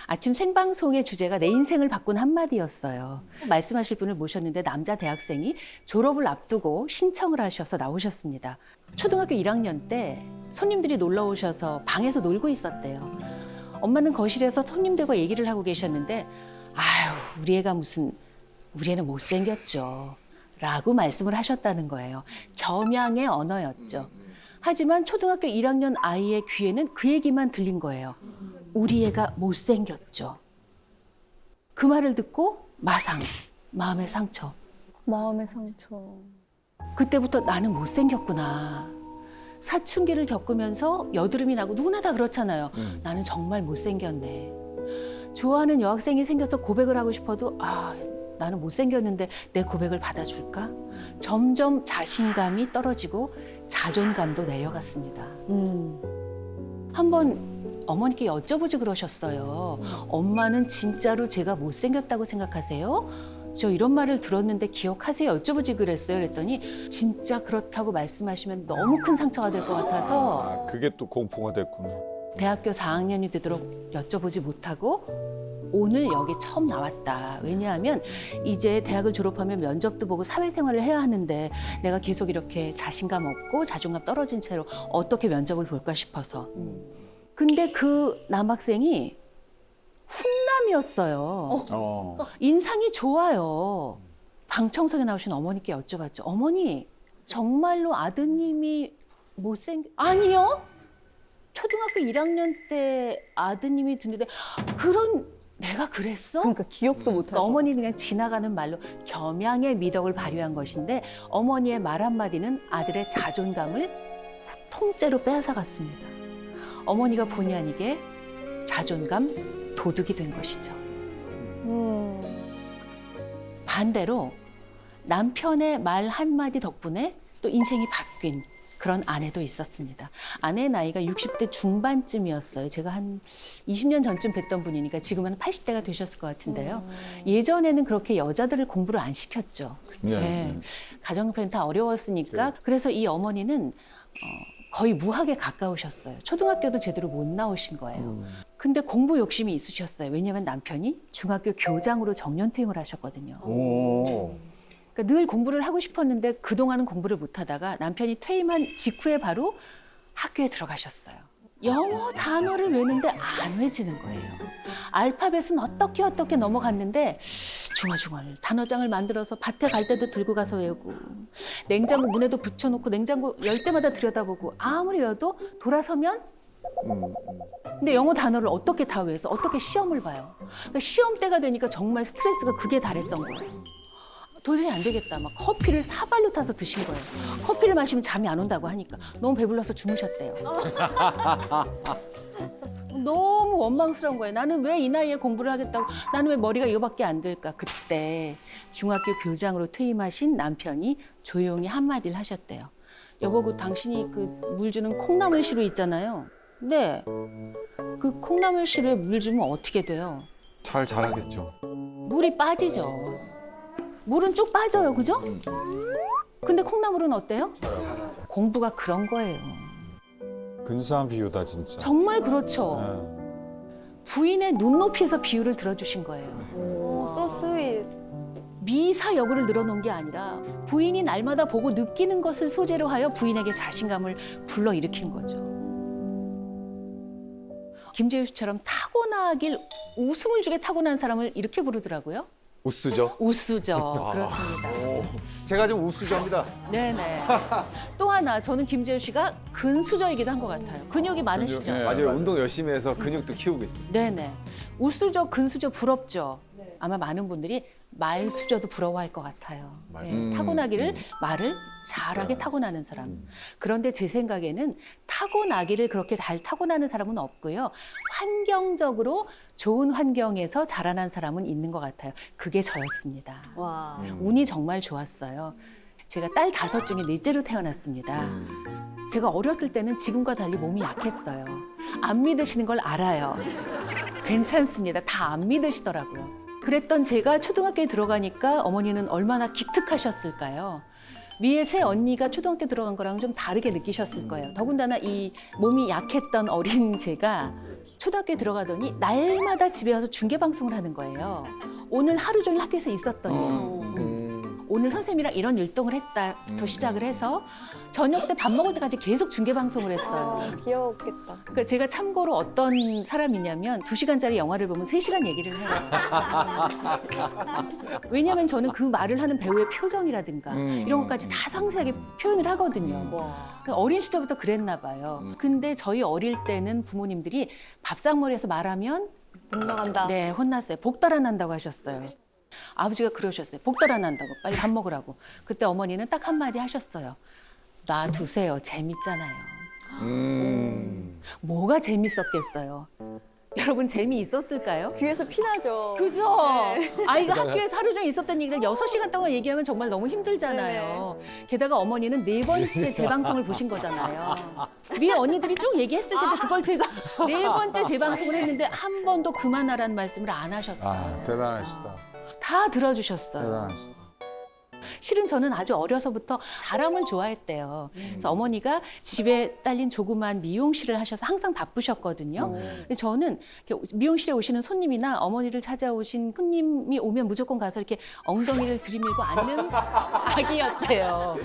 아침 생방송의 주제가 내 인생을 바꾼 한마디였어요. 말씀하실 분을 모셨는데 남자 대학생이 졸업을 앞두고 신청을 하셔서 나오셨습니다. 초등학교 1학년 때 손님들이 놀러 오셔서 방에서 놀고 있었대요. 엄마는 거실에서 손님들과 얘기를 하고 계셨는데 아유, 우리 애는 못생겼죠. 라고 말씀을 하셨다는 거예요. 겸양의 언어였죠. 하지만 초등학교 1학년 아이의 귀에는 그 얘기만 들린 거예요. 우리 애가 못생겼죠. 그 말을 듣고 마상, 마음의 상처. 마음의 상처. 그때부터 나는 못생겼구나. 사춘기를 겪으면서 여드름이 나고 누구나 다 그렇잖아요. 나는 정말 못생겼네. 좋아하는 여학생이 생겨서 고백을 하고 싶어도 나는 못생겼는데 내 고백을 받아줄까? 점점 자신감이 떨어지고 자존감도 내려갔습니다. 한번 어머니께 여쭤보지 그러셨어요. 엄마는 진짜로 제가 못생겼다고 생각하세요? 저 이런 말을 들었는데 기억하세요? 여쭤보지 그랬어요. 그랬더니 진짜 그렇다고 말씀하시면 너무 큰 상처가 될 것 같아서 그게 또 공포가 됐구나. 대학교 4학년이 되도록 여쭤보지 못하고 오늘 여기 처음 나왔다. 왜냐하면 이제 대학을 졸업하면 면접도 보고 사회생활을 해야 하는데 내가 계속 이렇게 자신감 없고 자존감 떨어진 채로 어떻게 면접을 볼까 싶어서. 근데 그 남학생이 훈남이었어요. 인상이 좋아요. 방청석에 나오신 어머니께 여쭤봤죠. 어머니, 정말로 아드님이 아니요. 초등학교 1학년 때 아드님이 듣는데 내가 그랬어? 그러니까 기억도 못하고. 어머니는 그냥 지나가는 말로 겸양의 미덕을 발휘한 것인데 어머니의 말 한마디는 아들의 자존감을 통째로 빼앗아갔습니다. 어머니가 본의 아니게 자존감 도둑이 된 것이죠. 반대로 남편의 말 한마디 덕분에 또 인생이 바뀐 그런 아내도 있었습니다. 아내의 나이가 60대 중반쯤이었어요. 제가 한 20년 전쯤 뵀던 분이니까 지금은 80대가 되셨을 것 같은데요. 예전에는 그렇게 여자들을 공부를 안 시켰죠. 네. 가정형편이 다 어려웠으니까. 그래서 이 어머니는 거의 무학에 가까우셨어요. 초등학교도 제대로 못 나오신 거예요. 근데 공부 욕심이 있으셨어요. 왜냐하면 남편이 중학교 교장으로 정년퇴임을 하셨거든요. 그러니까 늘 공부를 하고 싶었는데 그동안은 공부를 못하다가 남편이 퇴임한 직후에 바로 학교에 들어가셨어요. 영어 단어를 외우는데 안 외지는 거예요. 알파벳은 어떻게 넘어갔는데 중얼중얼 단어장을 만들어서 밭에 갈 때도 들고 가서 외우고 냉장고 문에도 붙여놓고 냉장고 열 때마다 들여다보고 아무리 외워도 돌아서면 근데 영어 단어를 어떻게 다 외워서 어떻게 시험을 봐요. 그러니까 시험 때가 되니까 정말 스트레스가 극에 달했던 거예요. 도저히 안 되겠다. 막 커피를 사발로 타서 드신 거예요. 커피를 마시면 잠이 안 온다고 하니까 너무 배불러서 주무셨대요. 너무 원망스러운 거예요. 나는 왜 이 나이에 공부를 하겠다고, 나는 왜 머리가 이거밖에 안 될까. 그때 중학교 교장으로 퇴임하신 남편이 조용히 한마디를 하셨대요. 여보, 당신이 그 물 주는 콩나물 시루 있잖아요. 네. 그 콩나물 시루에 물 주면 어떻게 돼요? 잘 자라겠죠. 물이 빠지죠. 물은 쭉 빠져요, 그죠? 근데 콩나물은 어때요? 공부가 그런 거예요. 근사한 비유다 진짜. 정말 그렇죠. 네. 부인의 눈높이에서 비유를 들어주신 거예요. 오, so sweet. 미사 여구를 늘어놓은 게 아니라 부인이 날마다 보고 느끼는 것을 소재로 하여 부인에게 자신감을 불러일으킨 거죠. 김재유 씨처럼 타고나길 웃음을 주게 타고난 사람을 이렇게 부르더라고요. 우수죠? 우수저. 그렇습니다. 제가 좀 우수저입니다. 네네. 또 하나, 저는 김재유 씨가 근수저이기도 한 것 같아요. 근육이 많으시죠? 네. 맞아요. 운동 열심히 해서 근육도 키우고 있습니다. 네네. 우수저, 근수저 부럽죠? 아마 많은 분들이 말수저도 부러워할 것 같아요. 네, 타고나기를 말을 잘하게 타고나는 사람. 그런데 제 생각에는 타고나기를 그렇게 잘 타고나는 사람은 없고요. 환경적으로 좋은 환경에서 자라난 사람은 있는 것 같아요. 그게 저였습니다. 와. 운이 정말 좋았어요. 제가 딸 5 중에 넷째로 태어났습니다. 제가 어렸을 때는 지금과 달리 몸이 약했어요. 안 믿으시는 걸 알아요. 괜찮습니다. 다 안 믿으시더라고요. 그랬던 제가 초등학교에 들어가니까 어머니는 얼마나 기특하셨을까요? 위에 세 언니가 초등학교 들어간 거랑 좀 다르게 느끼셨을 거예요. 더군다나 이 몸이 약했던 어린 제가 초등학교에 들어가더니 날마다 집에 와서 중계 방송을 하는 거예요. 오늘 하루 종일 학교에서 있었더니 오늘 선생님이랑 이런 율동을 했다부터 시작을 해서 저녁 때 밥 먹을 때까지 계속 중계 방송을 했어요. 귀여웠겠다. 그러니까 제가 참고로 어떤 사람이냐면 2시간짜리 영화를 보면 3시간 얘기를 해요. 왜냐하면 저는 그 말을 하는 배우의 표정이라든가 이런 것까지 다 상세하게 표현을 하거든요. 그러니까 어린 시절부터 그랬나 봐요. 근데 저희 어릴 때는 부모님들이 밥상머리에서 말하면 못 나간다. 네, 혼났어요. 복 달아난다고 하셨어요. 아버지가 그러셨어요. 복 달아난다고 빨리 밥 먹으라고. 그때 어머니는 딱 한마디 하셨어요. 놔두세요. 재밌잖아요. 뭐가 재밌었겠어요? 여러분 재미있었을까요? 귀에서 피나죠. 그죠? 아이가 학교에서 하루 종일 있었던 얘기를 6시간 동안 얘기하면 정말 너무 힘들잖아요. 게다가 어머니는 4번째 재방송을 보신 거잖아요. 위에 언니들이 쭉 얘기했을 텐데 그걸 제가 4번째 재방송을 했는데 한 번도 그만하라는 말씀을 안 하셨어요. 아, 대단하시다. 다 들어주셨어요. 대단하시다. 실은 저는 아주 어려서부터 사람을 좋아했대요. 그래서 어머니가 집에 딸린 조그만 미용실을 하셔서 항상 바쁘셨거든요. 근데 저는 이렇게 미용실에 오시는 손님이나 어머니를 찾아오신 손님이 오면 무조건 가서 이렇게 엉덩이를 들이밀고 앉는 아기였대요.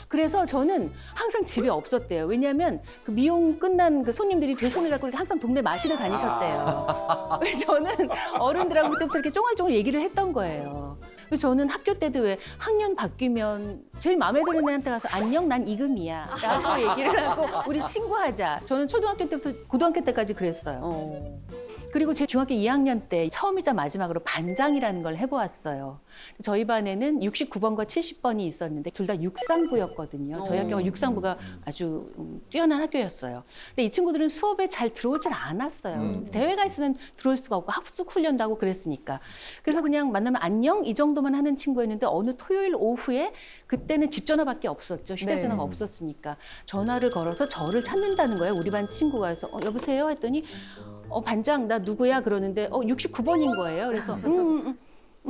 그래서 저는 항상 집에 없었대요. 왜냐하면 그 미용 끝난 그 손님들이 제 손을 잡고 이렇게 항상 동네 마실을 다니셨대요. 그래서 저는 어른들하고 그때부터 이렇게 쫑알쫑알 얘기를 했던 거예요. 그래서 저는 학교 때도 왜 학년 바뀌면 제일 마음에 드는 애한테 가서 안녕 난 이금이야 라고 얘기를 하고 우리 친구하자. 저는 초등학교 때부터 고등학교 때까지 그랬어요. 그리고 제 중학교 2학년 때 처음이자 마지막으로 반장이라는 걸 해보았어요. 저희 반에는 69번과 70번이 있었는데 둘 다 육상부였거든요. 저희 학교가 육상부가 아주 뛰어난 학교였어요. 근데 이 친구들은 수업에 잘 들어오질 않았어요. 대회가 있으면 들어올 수가 없고 합숙 훈련도 하고 그랬으니까. 그래서 그냥 만나면 안녕 이 정도만 하는 친구였는데 어느 토요일 오후에 그때는 집 전화밖에 없었죠. 휴대전화가 없었으니까. 전화를 걸어서 저를 찾는다는 거예요. 우리 반 친구가. 해서 여보세요? 했더니 반장 나 누구야? 그러는데 69번인 거예요. 그래서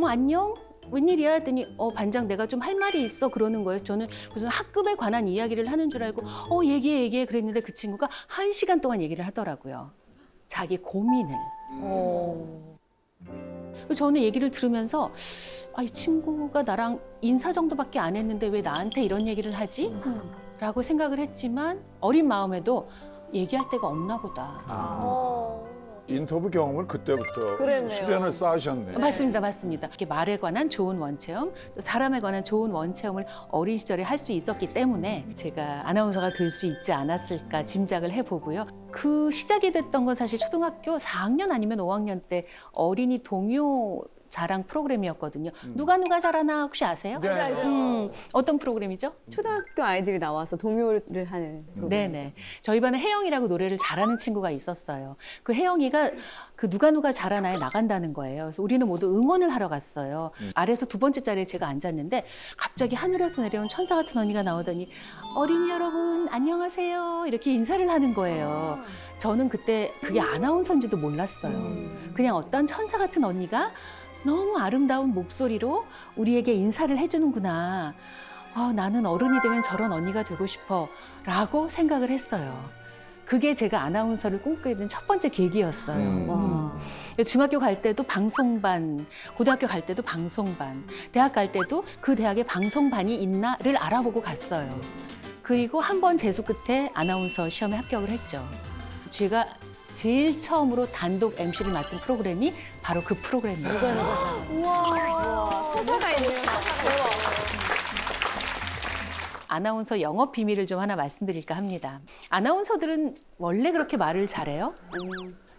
안녕? 웬일이야? 했더니 반장 내가 좀 할 말이 있어 그러는 거예요. 저는 무슨 학급에 관한 이야기를 하는 줄 알고 얘기해 그랬는데 그 친구가 1시간 동안 얘기를 하더라고요. 자기 고민을. 저는 얘기를 들으면서 이 친구가 나랑 인사 정도밖에 안 했는데 왜 나한테 이런 얘기를 하지? 라고 생각을 했지만 어린 마음에도 얘기할 데가 없나 보다. 인터뷰 경험을 그때부터 그랬네요. 수련을 쌓으셨네. 맞습니다. 이렇게 말에 관한 좋은 원체험, 또 사람에 관한 좋은 원체험을 어린 시절에 할 수 있었기 때문에 제가 아나운서가 될 수 있지 않았을까 짐작을 해보고요. 그 시작이 됐던 건 사실 초등학교 4학년 아니면 5학년 때 어린이 동요 자랑 프로그램이었거든요. 누가 잘하나 혹시 아세요? 네. 알죠. 어떤 프로그램이죠? 초등학교 아이들이 나와서 동요를 하는. 네네. 저희 반에 혜영이라고 노래를 잘하는 친구가 있었어요. 그 혜영이가 그 누가 잘하나에 나간다는 거예요. 그래서 우리는 모두 응원을 하러 갔어요. 아래에서 2번째 자리에 제가 앉았는데 갑자기 하늘에서 내려온 천사 같은 언니가 나오더니 어린이 여러분 안녕하세요 이렇게 인사를 하는 거예요. 저는 그때 그게 아나운서인지도 몰랐어요. 그냥 어떤 천사 같은 언니가 너무 아름다운 목소리로 우리에게 인사를 해주는구나. 나는 어른이 되면 저런 언니가 되고 싶어 라고 생각을 했어요. 그게 제가 아나운서를 꿈꾸게 된 첫 번째 계기였어요. 중학교 갈 때도 방송반, 고등학교 갈 때도 방송반, 대학 갈 때도 그 대학에 방송반이 있나를 알아보고 갔어요. 그리고 한 번 재수 끝에 아나운서 시험에 합격을 했죠. 제가 제일 처음으로 단독 MC를 맡은 프로그램이 바로 그 프로그램이었어요. 우와, 서사가 있네요. 아나운서 영업 비밀을 좀 하나 말씀드릴까 합니다. 아나운서들은 원래 그렇게 말을 잘해요?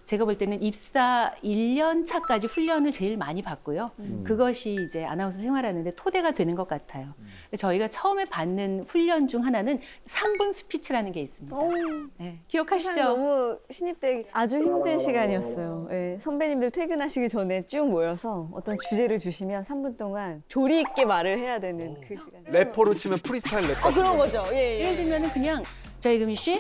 제가 볼 때는 입사 1년 차까지 훈련을 제일 많이 받고요. 그것이 이제 아나운서 생활하는데 토대가 되는 것 같아요. 저희가 처음에 받는 훈련 중 하나는 3분 스피치라는 게 있습니다. 네, 기억하시죠? 너무 신입 때 아주 힘든 시간이었어요. 네, 선배님들 퇴근하시기 전에 쭉 모여서 어떤 주제를 주시면 3분 동안 조리 있게 말을 해야 되는 그 시간. 래퍼로 치면 프리스타일 래퍼. 그런 거죠. 예. 예를 들면은 그냥 자 이금희 씨,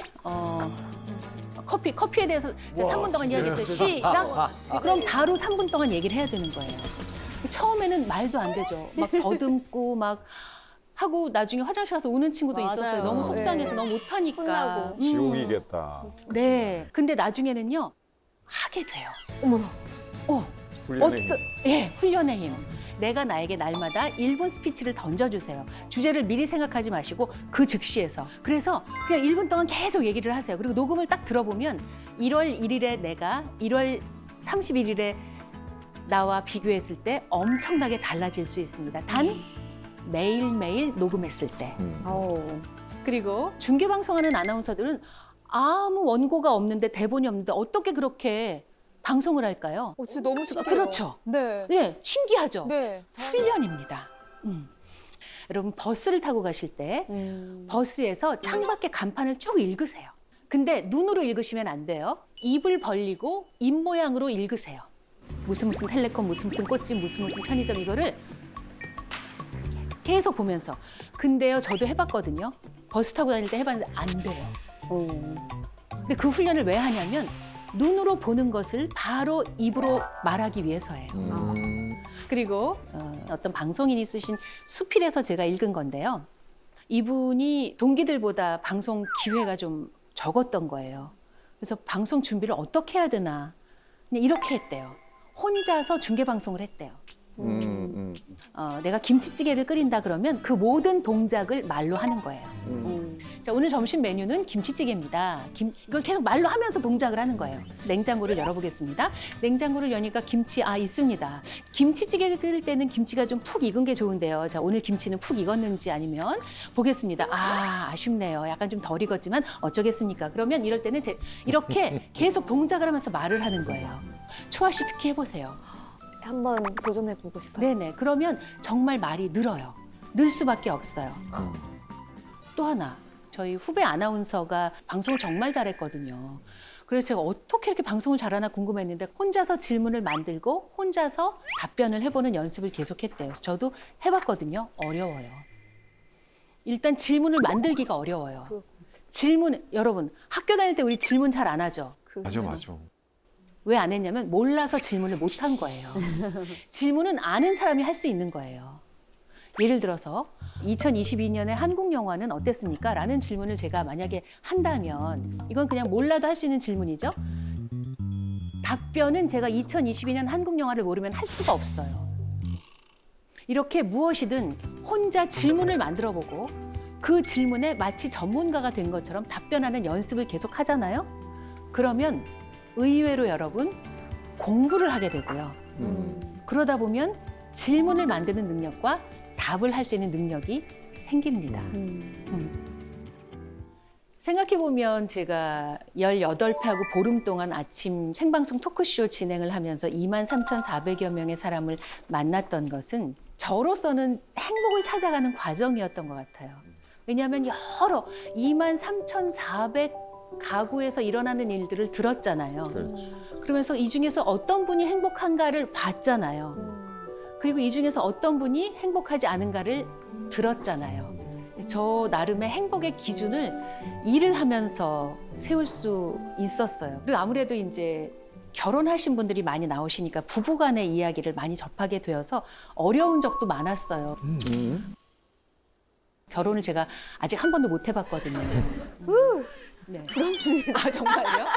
커피에 대해서 이제 3분 동안 이야기했어요. 시작. 그럼 바로 3분 동안 얘기를 해야 되는 거예요. 처음에는 말도 안 되죠. 막 더듬고 막 하고 나중에 화장실 가서 우는 친구도 맞아요. 있었어요. 너무 속상해서 네. 너무 못하니까. 혼나고. 지옥이겠다. 네. 근데 나중에는요. 하게 돼요. 어머나. 훈련의 힘. 예, 훈련의 힘. 내가 나에게 날마다 1분 스피치를 던져주세요. 주제를 미리 생각하지 마시고 그 즉시에서. 그래서 그냥 1분 동안 계속 얘기를 하세요. 그리고 녹음을 딱 들어보면 1월 1일에 내가 1월 31일에 나와 비교했을 때 엄청나게 달라질 수 있습니다. 단 매일매일 녹음했을 때. 아우. 그리고 중계방송하는 아나운서들은 아무 원고가 없는데 대본이 없는데 어떻게 그렇게 방송을 할까요? 진짜 너무 신기해요. 그렇죠. 네. 네, 신기하죠. 네. 훈련입니다. 여러분 버스를 타고 가실 때 버스에서 창밖에 간판을 쭉 읽으세요. 근데 눈으로 읽으시면 안 돼요. 입을 벌리고 입 모양으로 읽으세요. 무슨 텔레콤, 무슨 꽃집, 무슨 편의점 이거를 계속 보면서. 근데요, 저도 해봤거든요. 버스 타고 다닐 때 해봤는데 안 돼요. 근데 그 훈련을 왜 하냐면 눈으로 보는 것을 바로 입으로 말하기 위해서예요. 그리고 어떤 방송인이 쓰신 수필에서 제가 읽은 건데요. 이분이 동기들보다 방송 기회가 좀 적었던 거예요. 그래서 방송 준비를 어떻게 해야 되나 그냥 이렇게 했대요. 혼자서 중계 방송을 했대요. 내가 김치찌개를 끓인다 그러면 그 모든 동작을 말로 하는 거예요. 자, 오늘 점심 메뉴는 김치찌개입니다. 이걸 계속 말로 하면서 동작을 하는 거예요. 냉장고를 열어보겠습니다. 냉장고를 여니까 김치 있습니다. 김치찌개를 끓일 때는 김치가 좀 푹 익은 게 좋은데요. 자, 오늘 김치는 푹 익었는지 아니면 보겠습니다. 아쉽네요. 약간 좀 덜 익었지만 어쩌겠습니까? 그러면 이럴 때는 이렇게 계속 동작을 하면서 말을 하는 거예요. 초아 씨 특히 해보세요. 한번 도전해보고 싶어요. 네네. 그러면 정말 말이 늘어요. 늘 수밖에 없어요. 또 하나, 저희 후배 아나운서가 방송을 정말 잘했거든요. 그래서 제가 어떻게 이렇게 방송을 잘하나 궁금했는데 혼자서 질문을 만들고 혼자서 답변을 해보는 연습을 계속했대요. 저도 해봤거든요. 어려워요. 일단 질문을 만들기가 어려워요. 여러분, 학교 다닐 때 우리 질문 잘 안 하죠? 맞아. 왜 안 했냐면 몰라서 질문을 못 한 거예요. 질문은 아는 사람이 할 수 있는 거예요. 예를 들어서 2022년에 한국 영화는 어땠습니까? 라는 질문을 제가 만약에 한다면 이건 그냥 몰라도 할 수 있는 질문이죠. 답변은 제가 2022년 한국 영화를 모르면 할 수가 없어요. 이렇게 무엇이든 혼자 질문을 만들어보고 그 질문에 마치 전문가가 된 것처럼 답변하는 연습을 계속 하잖아요. 그러면 의외로 여러분 공부를 하게 되고요. 그러다 보면 질문을 만드는 능력과 답을 할 수 있는 능력이 생깁니다. 생각해보면 제가 18회하고 보름 동안 아침 생방송 토크쇼 진행을 하면서 23,400여 명의 사람을 만났던 것은 저로서는 행복을 찾아가는 과정이었던 것 같아요. 왜냐하면 여러 23,400 가구에서 일어나는 일들을 들었잖아요. 그러면서 이 중에서 어떤 분이 행복한가를 봤잖아요. 그리고 이 중에서 어떤 분이 행복하지 않은가를 들었잖아요. 저 나름의 행복의 기준을 일을 하면서 세울 수 있었어요. 그리고 아무래도 이제 결혼하신 분들이 많이 나오시니까 부부간의 이야기를 많이 접하게 되어서 어려운 적도 많았어요. 결혼을 제가 아직 한 번도 못 해봤거든요. 네. 부럽습니다. 정말요?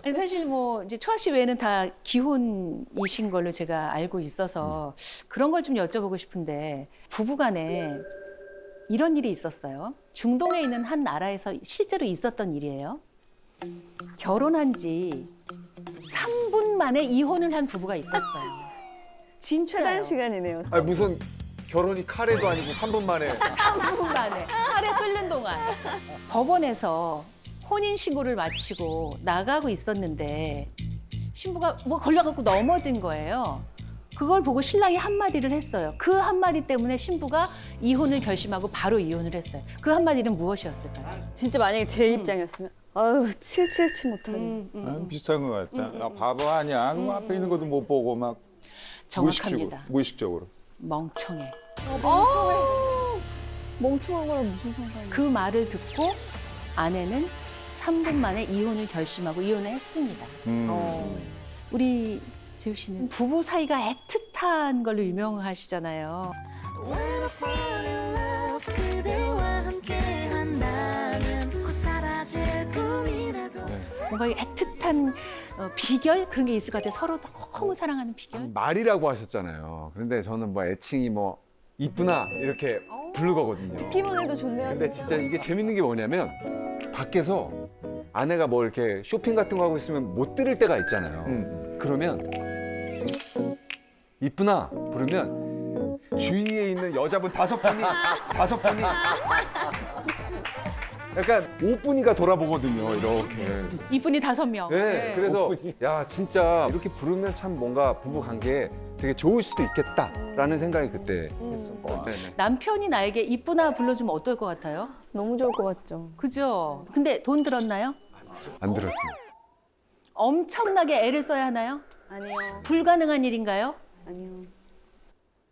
아니, 사실 뭐 이제 초아 씨 외에는 다 기혼이신 걸로 제가 알고 있어서 그런 걸 좀 여쭤보고 싶은데 부부간에 이런 일이 있었어요. 중동에 있는 한 나라에서 실제로 있었던 일이에요. 결혼한 지 3분 만에 이혼을 한 부부가 있었어요. 진짜요. 최단 시간이네요. 아니 무슨 결혼이 카레도 아니고 3분 만에. 3분 만에 카레 끓는 동안 법원에서 혼인신고를 마치고 나가고 있었는데 신부가 뭐 걸려갖고 넘어진 거예요. 그걸 보고 신랑이 한마디를 했어요. 그 한마디 때문에 신부가 이혼을 결심하고 바로 이혼을 했어요. 그 한마디는 무엇이었을까요? 진짜 만약에 제 입장이었으면 아유 칠칠치 못하네. 비슷한 것 같다. 바보 아니야. 그 앞에 있는 것도 못 보고 막 정확합니다. 무의식적으로. 멍청해. 멍청한 거랑 무슨 상관이야? 그 말을 듣고 아내는 3분 만에 이혼을 결심하고 이혼을 했습니다. 우리 지우 씨는 부부 사이가 애틋한 걸로 유명하시잖아요. When I fall in love 그대와 함께 한다면 곧 사라질 꿈이라도 뭔가 이 애틋한 비결 그런 게 있을 것 같아요. 서로 너무 사랑하는 비결. 말이라고 하셨잖아요. 그런데 저는 뭐 애칭이 뭐 이쁘나 이렇게 부르거든요. 듣기만 해도 좋네요. 근데 진짜 이게 재밌는 게 뭐냐면 밖에서 아내가 뭐 이렇게 쇼핑 같은 거 하고 있으면 못 들을 때가 있잖아요. 그러면 이쁘나 부르면 주위에 있는 여자분 다섯 분이 약간 5분이가 돌아보거든요. 이렇게. 이분이 5명. 네, 그래서 야 진짜 이렇게 부르면 참 뭔가 부부 관계에 되게 좋을 수도 있겠다라는 생각이 그때 했었고. 네네. 남편이 나에게 이쁘나 불러주면 어떨 것 같아요? 너무 좋을 것 같죠. 그죠? 근데 돈 들었나요? 안 들었어요. 엄청나게 애를 써야 하나요? 아니요. 불가능한 일인가요? 아니요.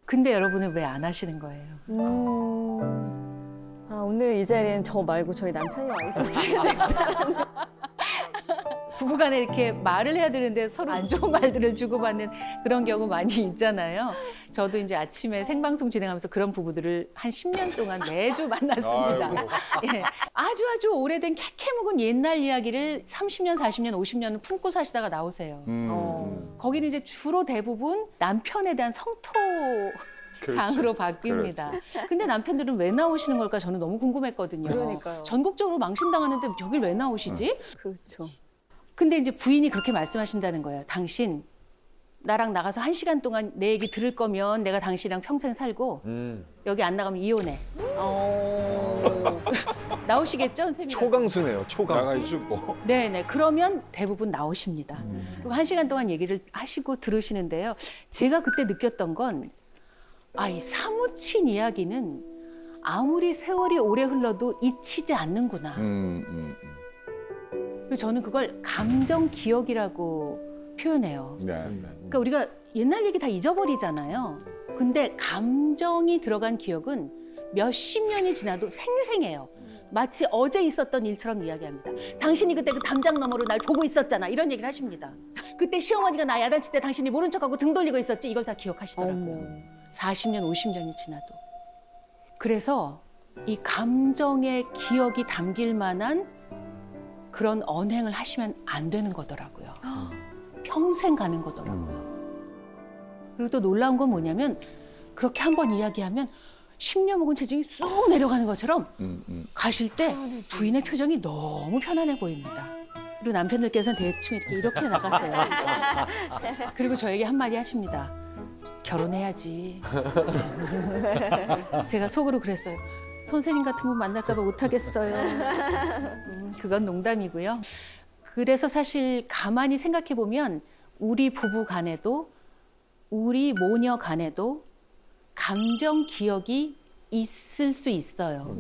근데 여러분은 왜 안 하시는 거예요? 아, 오늘 이 자리엔 저 말고 저희 남편이 와 있었어요. 부부간에 이렇게 말을 해야 되는데 서로 안 좋은 말들을 주고받는 그런 경우 많이 있잖아요. 저도 이제 아침에 생방송 진행하면서 그런 부부들을 한 10년 동안 매주 만났습니다. 예, 아주 오래된 캐캐묵은 옛날 이야기를 30년, 40년, 50년을 품고 사시다가 나오세요. 거기는 이제 주로 대부분 남편에 대한 성토 장으로 바뀝니다. 근데 남편들은 왜 나오시는 걸까 저는 너무 궁금했거든요. 그러니까요. 전국적으로 망신당하는데 여길 왜 나오시지? 그렇죠. 근데 이제 부인이 그렇게 말씀하신다는 거예요. 당신 나랑 나가서 1시간 동안 내 얘기 들을 거면 내가 당신이랑 평생 살고 여기 안 나가면 이혼해. 나오시겠죠, 선생님? 초강수네요. 초강수. 나가 있고. 네네. 그러면 대부분 나오십니다. 그리고 1시간 동안 얘기를 하시고 들으시는데요. 제가 그때 느꼈던 건 이 사무친 이야기는 아무리 세월이 오래 흘러도 잊히지 않는구나. 그래서 저는 그걸 감정 기억이라고 표현해요. 네. 그러니까 우리가 옛날 얘기 다 잊어버리잖아요. 근데 감정이 들어간 기억은 몇십 년이 지나도 생생해요. 마치 어제 있었던 일처럼 이야기합니다. 당신이 그때 그 담장 너머로 날 보고 있었잖아. 이런 얘기를 하십니다. 그때 시어머니가 나 야단칠 때 당신이 모른 척하고 등 돌리고 있었지. 이걸 다 기억하시더라고요. 40년, 50년이 지나도. 그래서 이 감정의 기억이 담길 만한 그런 언행을 하시면 안 되는 거더라고요. 평생 가는 거더라고요. 그리고 또 놀라운 건 뭐냐면 그렇게 한번 이야기하면 10년 묵은 체중이 쑥 내려가는 것처럼 가실 때 부인의 표정이 너무 편안해 보입니다. 그리고 남편들께서는 대충 이렇게 나가세요. 그리고 저에게 한마디 하십니다. 결혼해야지. 제가 속으로 그랬어요. 선생님 같은 분 만날까 봐 못하겠어요. 그건 농담이고요. 그래서 사실 가만히 생각해 보면 우리 부부 간에도 우리 모녀 간에도 감정 기억이 있을 수 있어요.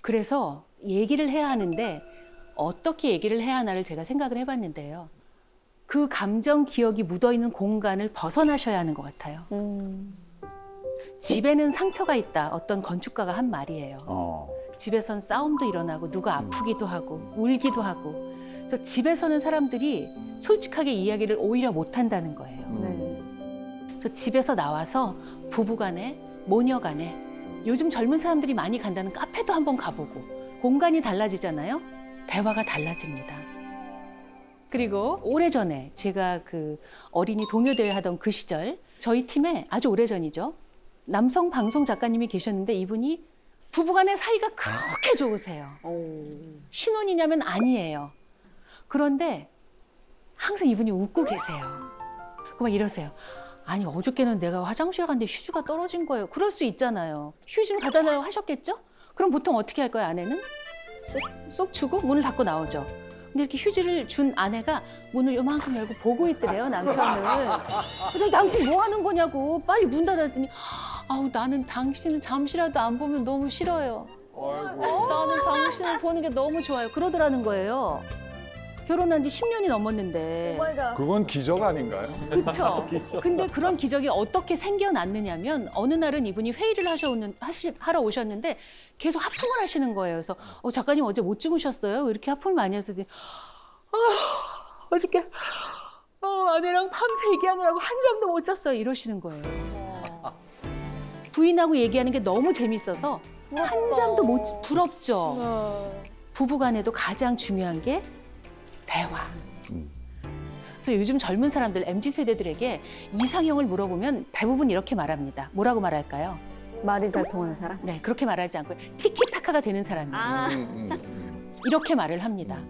그래서 얘기를 해야 하는데 어떻게 얘기를 해야 하나를 제가 생각을 해봤는데요. 그 감정 기억이 묻어있는 공간을 벗어나셔야 하는 것 같아요. 집에는 상처가 있다. 어떤 건축가가 한 말이에요. 집에선 싸움도 일어나고 누가 아프기도 하고 울기도 하고. 그래서 집에서는 사람들이 솔직하게 이야기를 오히려 못한다는 거예요. 그래서 집에서 나와서 부부간에 모녀간에 요즘 젊은 사람들이 많이 간다는 카페도 한번 가보고 공간이 달라지잖아요. 대화가 달라집니다. 그리고 오래전에 제가 그 어린이 동요대회 하던 그 시절 저희 팀에 아주 오래전이죠. 남성 방송 작가님이 계셨는데 이분이 부부간의 사이가 그렇게 좋으세요. 신혼이냐면 아니에요. 그런데 항상 이분이 웃고 계세요. 그막 이러세요. 아니 어저께는 내가 화장실 갔는데 휴지가 떨어진 거예요. 그럴 수 있잖아요. 휴지 좀 갖다 달라고 하셨겠죠? 그럼 보통 어떻게 할 거예요, 아내는? 쏙 주고 문을 닫고 나오죠. 근데 이렇게 휴지를 준 아내가 문을 요만큼 열고 보고 있더래요, 남편을. 그래서 당신 뭐 하는 거냐고 빨리 문 닫았더니 아우 나는 당신을 잠시라도 안 보면 너무 싫어요. 나는 당신을 보는 게 너무 좋아요. 그러더라는 거예요. 결혼한 지 10년이 넘었는데. 그건 기적 아닌가요? 그렇죠. 근데 그런 기적이 어떻게 생겨났느냐면 어느 날은 이분이 회의를 하러 오셨는데 계속 하품을 하시는 거예요. 그래서 작가님 어제 못 주무셨어요? 왜 이렇게 하품을 많이 하세요? 어저께 아내랑 밤새 얘기하느라고 한 잠도 못 잤어요. 이러시는 거예요. 부인하고 얘기하는 게 너무 재밌어서 한 잠도 못 부럽죠. 부부간에도 가장 중요한 게 대화. 그래서 요즘 젊은 사람들, MZ 세대들에게 이상형을 물어보면 대부분 이렇게 말합니다. 뭐라고 말할까요? 말이 잘 통하는 사람? 네, 그렇게 말하지 않고 티키타카가 되는 사람이에요. 아, 이렇게 말을 합니다.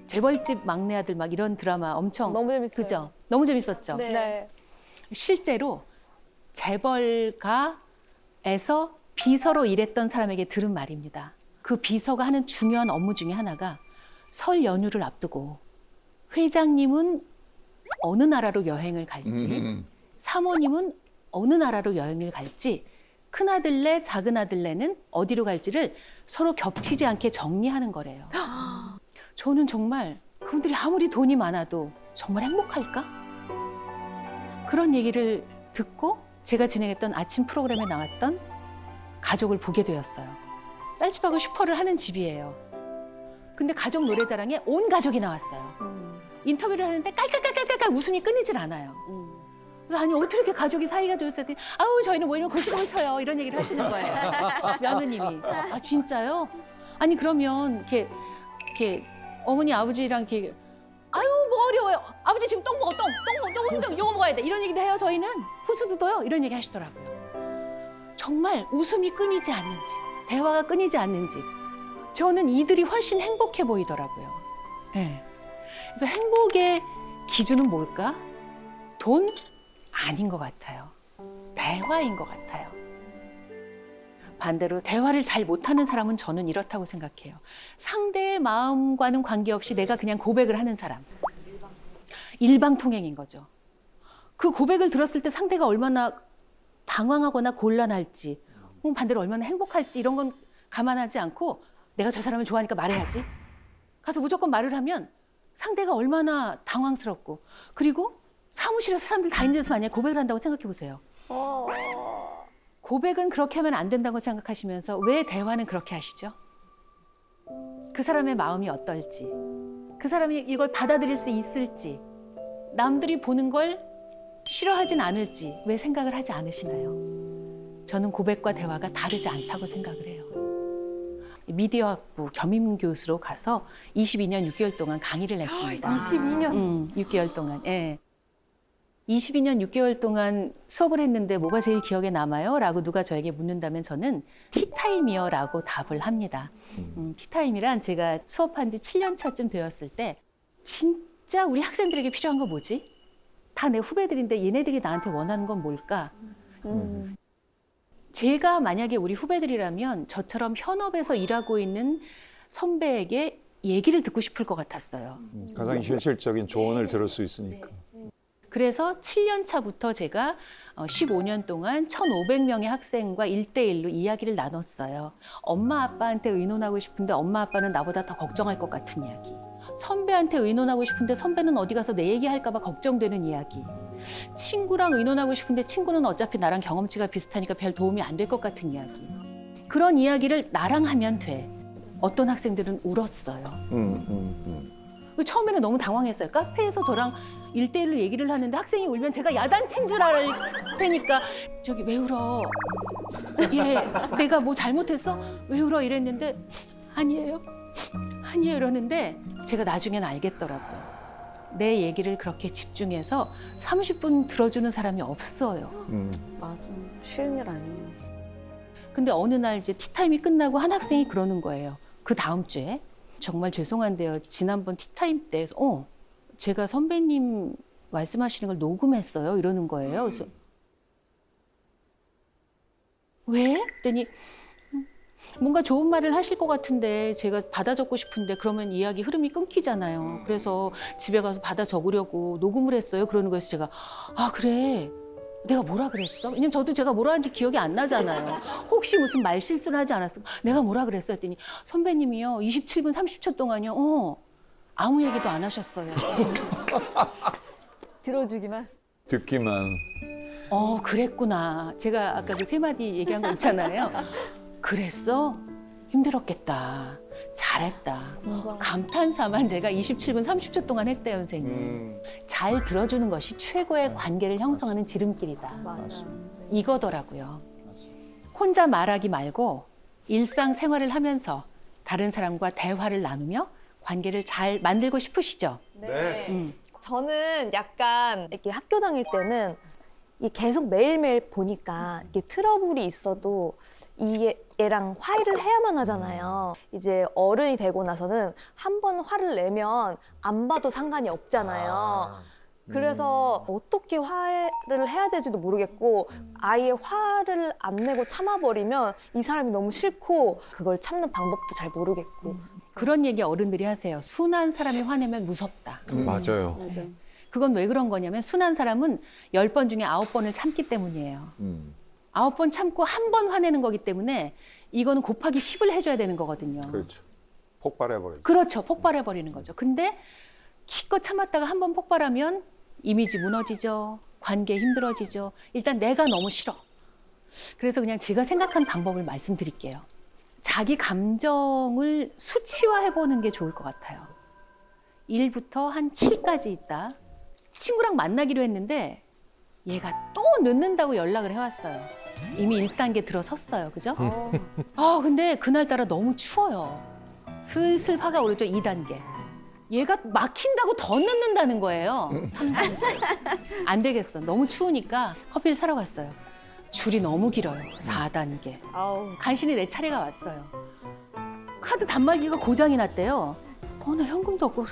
재벌집 막내 아들 막 이런 드라마 엄청 너무 재밌어요. 그죠? 너무 재밌었죠. 네. 실제로 재벌가에서 비서로 일했던 사람에게 들은 말입니다. 그 비서가 하는 중요한 업무 중에 하나가 설 연휴를 앞두고 회장님은 어느 나라로 여행을 갈지, 사모님은 어느 나라로 여행을 갈지, 큰아들네, 작은아들네는 어디로 갈지를 서로 겹치지 않게 정리하는 거래요. 저는 정말 그분들이 아무리 돈이 많아도 정말 행복할까? 그런 얘기를 듣고 제가 진행했던 아침 프로그램에 나왔던 가족을 보게 되었어요. 쌀집하고 슈퍼를 하는 집이에요. 근데 가족 노래자랑에 온 가족이 나왔어요. 인터뷰를 하는데 깔깔깔깔깔 웃음이 끊이질 않아요. 그래서 아니 어떻게 이렇게 가족이 사이가 좋으세요? 아우 저희는 뭐 이런 고스톱을 쳐요. 이런 얘기를 하시는 거예요. 며느님이. 아 진짜요? 아니 그러면 이렇게 어머니 아버지랑 이렇게 아유 뭐 어려워요. 아버지 지금 똥 먹어 똥 요거 먹어야 돼. 이런 얘기도 해요. 저희는 후수도도요. 이런 얘기 하시더라고요. 정말 웃음이 끊이지 않는지 대화가 끊이지 않는지 저는 이들이 훨씬 행복해 보이더라고요. 네. 그래서 행복의 기준은 뭘까? 돈? 아닌 것 같아요. 대화인 것 같아요. 반대로 대화를 잘 못하는 사람은 저는 이렇다고 생각해요. 상대의 마음과는 관계없이 내가 그냥 고백을 하는 사람. 일방통행인 거죠. 그 고백을 들었을 때 상대가 얼마나 당황하거나 곤란할지, 반대로 얼마나 행복할지 이런 건 감안하지 않고 내가 저 사람을 좋아하니까 말해야지. 가서 무조건 말을 하면 상대가 얼마나 당황스럽고 그리고 사무실에 사람들 다 있는 데서 만약에 고백을 한다고 생각해 보세요. 고백은 그렇게 하면 안 된다고 생각하시면서 왜 대화는 그렇게 하시죠? 그 사람의 마음이 어떨지, 그 사람이 이걸 받아들일 수 있을지, 남들이 보는 걸 싫어하진 않을지 왜 생각을 하지 않으시나요? 저는 고백과 대화가 다르지 않다고 생각을 해요. 미디어학부 겸임교수로 가서 22년 6개월 동안 강의를 했습니다. 22년? 6개월 동안. 예. 22년 6개월 동안 수업을 했는데 뭐가 제일 기억에 남아요? 라고 누가 저에게 묻는다면 저는 티타임이요 라고 답을 합니다. 티타임이란 제가 수업한 지 7년 차쯤 되었을 때 진짜 우리 학생들에게 필요한 거 뭐지? 다 내 후배들인데 얘네들이 나한테 원하는 건 뭘까? 제가 만약에 우리 후배들이라면 저처럼 현업에서 일하고 있는 선배에게 얘기를 듣고 싶을 것 같았어요. 가장 현실적인 조언을 들을 수 있으니까. 그래서 7년 차부터 제가 15년 동안 1,500명의 학생과 1대1로 이야기를 나눴어요. 엄마 아빠한테 의논하고 싶은데 엄마 아빠는 나보다 더 걱정할 것 같은 이야기. 선배한테 의논하고 싶은데 선배는 어디 가서 내 얘기할까 봐 걱정되는 이야기. 친구랑 의논하고 싶은데 친구는 어차피 나랑 경험치가 비슷하니까 별 도움이 안 될 것 같은 이야기. 그런 이야기를 나랑 하면 돼. 어떤 학생들은 울었어요. 처음에는 너무 당황했어요. 카페에서 저랑 1대1로 얘기를 하는데 학생이 울면 제가 야단친 줄 알 테니까 저기 왜 울어? 얘 내가 뭐 잘못했어? 왜 울어? 이랬는데 아니에요. 이러는데 제가 나중엔 알겠더라고요. 내 얘기를 그렇게 집중해서 30분 들어주는 사람이 없어요. 맞아. 쉬운 일 아니에요. 근데 어느 날 이제 티타임이 끝나고 한 학생이 그러는 거예요. 그 다음 주에 정말 죄송한데요. 지난번 티타임 때 제가 선배님 말씀하시는 걸 녹음했어요. 이러는 거예요. 그래서 왜? 그랬더니 뭔가 좋은 말을 하실 것 같은데 제가 받아 적고 싶은데 그러면 이야기 흐름이 끊기잖아요. 그래서 집에 가서 받아 적으려고 녹음을 했어요. 그러는 거에서 제가 아 그래 내가 뭐라 그랬어? 왜냐면 저도 제가 뭐라 하는지 기억이 안 나잖아요. 혹시 무슨 말 실수를 하지 않았어? 내가 뭐라 그랬어? 했더니 선배님이요 27분 30초 동안요 아무 얘기도 안 하셨어요. 들어주기만? 듣기만. 그랬구나. 제가 아까 그 세 마디 얘기한 거 있잖아요. 그랬어? 힘들었겠다. 잘했다. 감탄사만 제가 27분 30초 동안 했대요, 선생님. 잘 들어주는 것이 최고의 관계를 형성하는 지름길이다. 맞아. 이거더라고요. 혼자 말하기 말고 일상생활을 하면서 다른 사람과 대화를 나누며 관계를 잘 만들고 싶으시죠? 네. 저는 약간 이렇게 학교 다닐 때는 이 계속 매일매일 보니까 이게 트러블이 있어도 얘랑 화해를 해야만 하잖아요. 이제 어른이 되고 나서는 한 번 화를 내면 안 봐도 상관이 없잖아요. 그래서 어떻게 화해를 해야 될지도 모르겠고 아예 화를 안 내고 참아버리면 이 사람이 너무 싫고 그걸 참는 방법도 잘 모르겠고 그런 얘기 어른들이 하세요. 순한 사람이 화내면 무섭다. 맞아요. 그건 왜 그런 거냐면 순한 사람은 10번 중에 9번을 참기 때문이에요. 9번 참고 한 번 화내는 거기 때문에 이거는 곱하기 10을 해줘야 되는 거거든요. 그렇죠. 폭발해버려요. 그렇죠. 폭발해버리는 거죠. 근데 기껏 참았다가 한 번 폭발하면 이미지 무너지죠. 관계 힘들어지죠. 일단 내가 너무 싫어. 그래서 그냥 제가 생각한 방법을 말씀드릴게요. 자기 감정을 수치화해보는 게 좋을 것 같아요. 1부터 한 7까지 있다. 친구랑 만나기로 했는데 얘가 또 늦는다고 연락을 해왔어요. 이미 1단계 들어섰어요. 그죠? 근데 그날따라 너무 추워요. 슬슬 화가 오르죠. 2단계. 얘가 막힌다고 더 늦는다는 거예요. 3단계. 안 되겠어. 너무 추우니까 커피를 사러 갔어요. 줄이 너무 길어요. 4단계. 간신히 내 차례가 왔어요. 카드 단말기가 고장이 났대요. 나 현금도 없고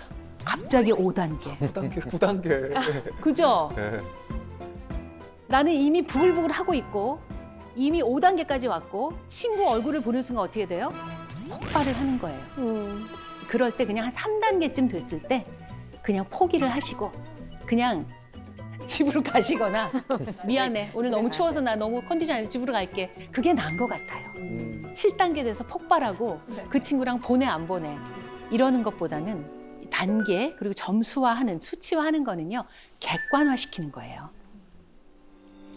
갑자기 5단계. 9단계. 그죠? 네. 나는 이미 부글부글 하고 있고 이미 5단계까지 왔고 친구 얼굴을 보는 순간 어떻게 돼요? 폭발을 하는 거예요. 그럴 때 그냥 한 3단계쯤 됐을 때 그냥 포기를 하시고 그냥 집으로 가시거나 미안해 오늘 너무 추워서 나 너무 컨디션 안 좋아 집으로 갈게 그게 나은 것 같아요. 7단계 돼서 폭발하고 그 친구랑 보내 안 보내 이러는 것보다는 단계 그리고 점수화하는 수치화하는 거는요 객관화시키는 거예요.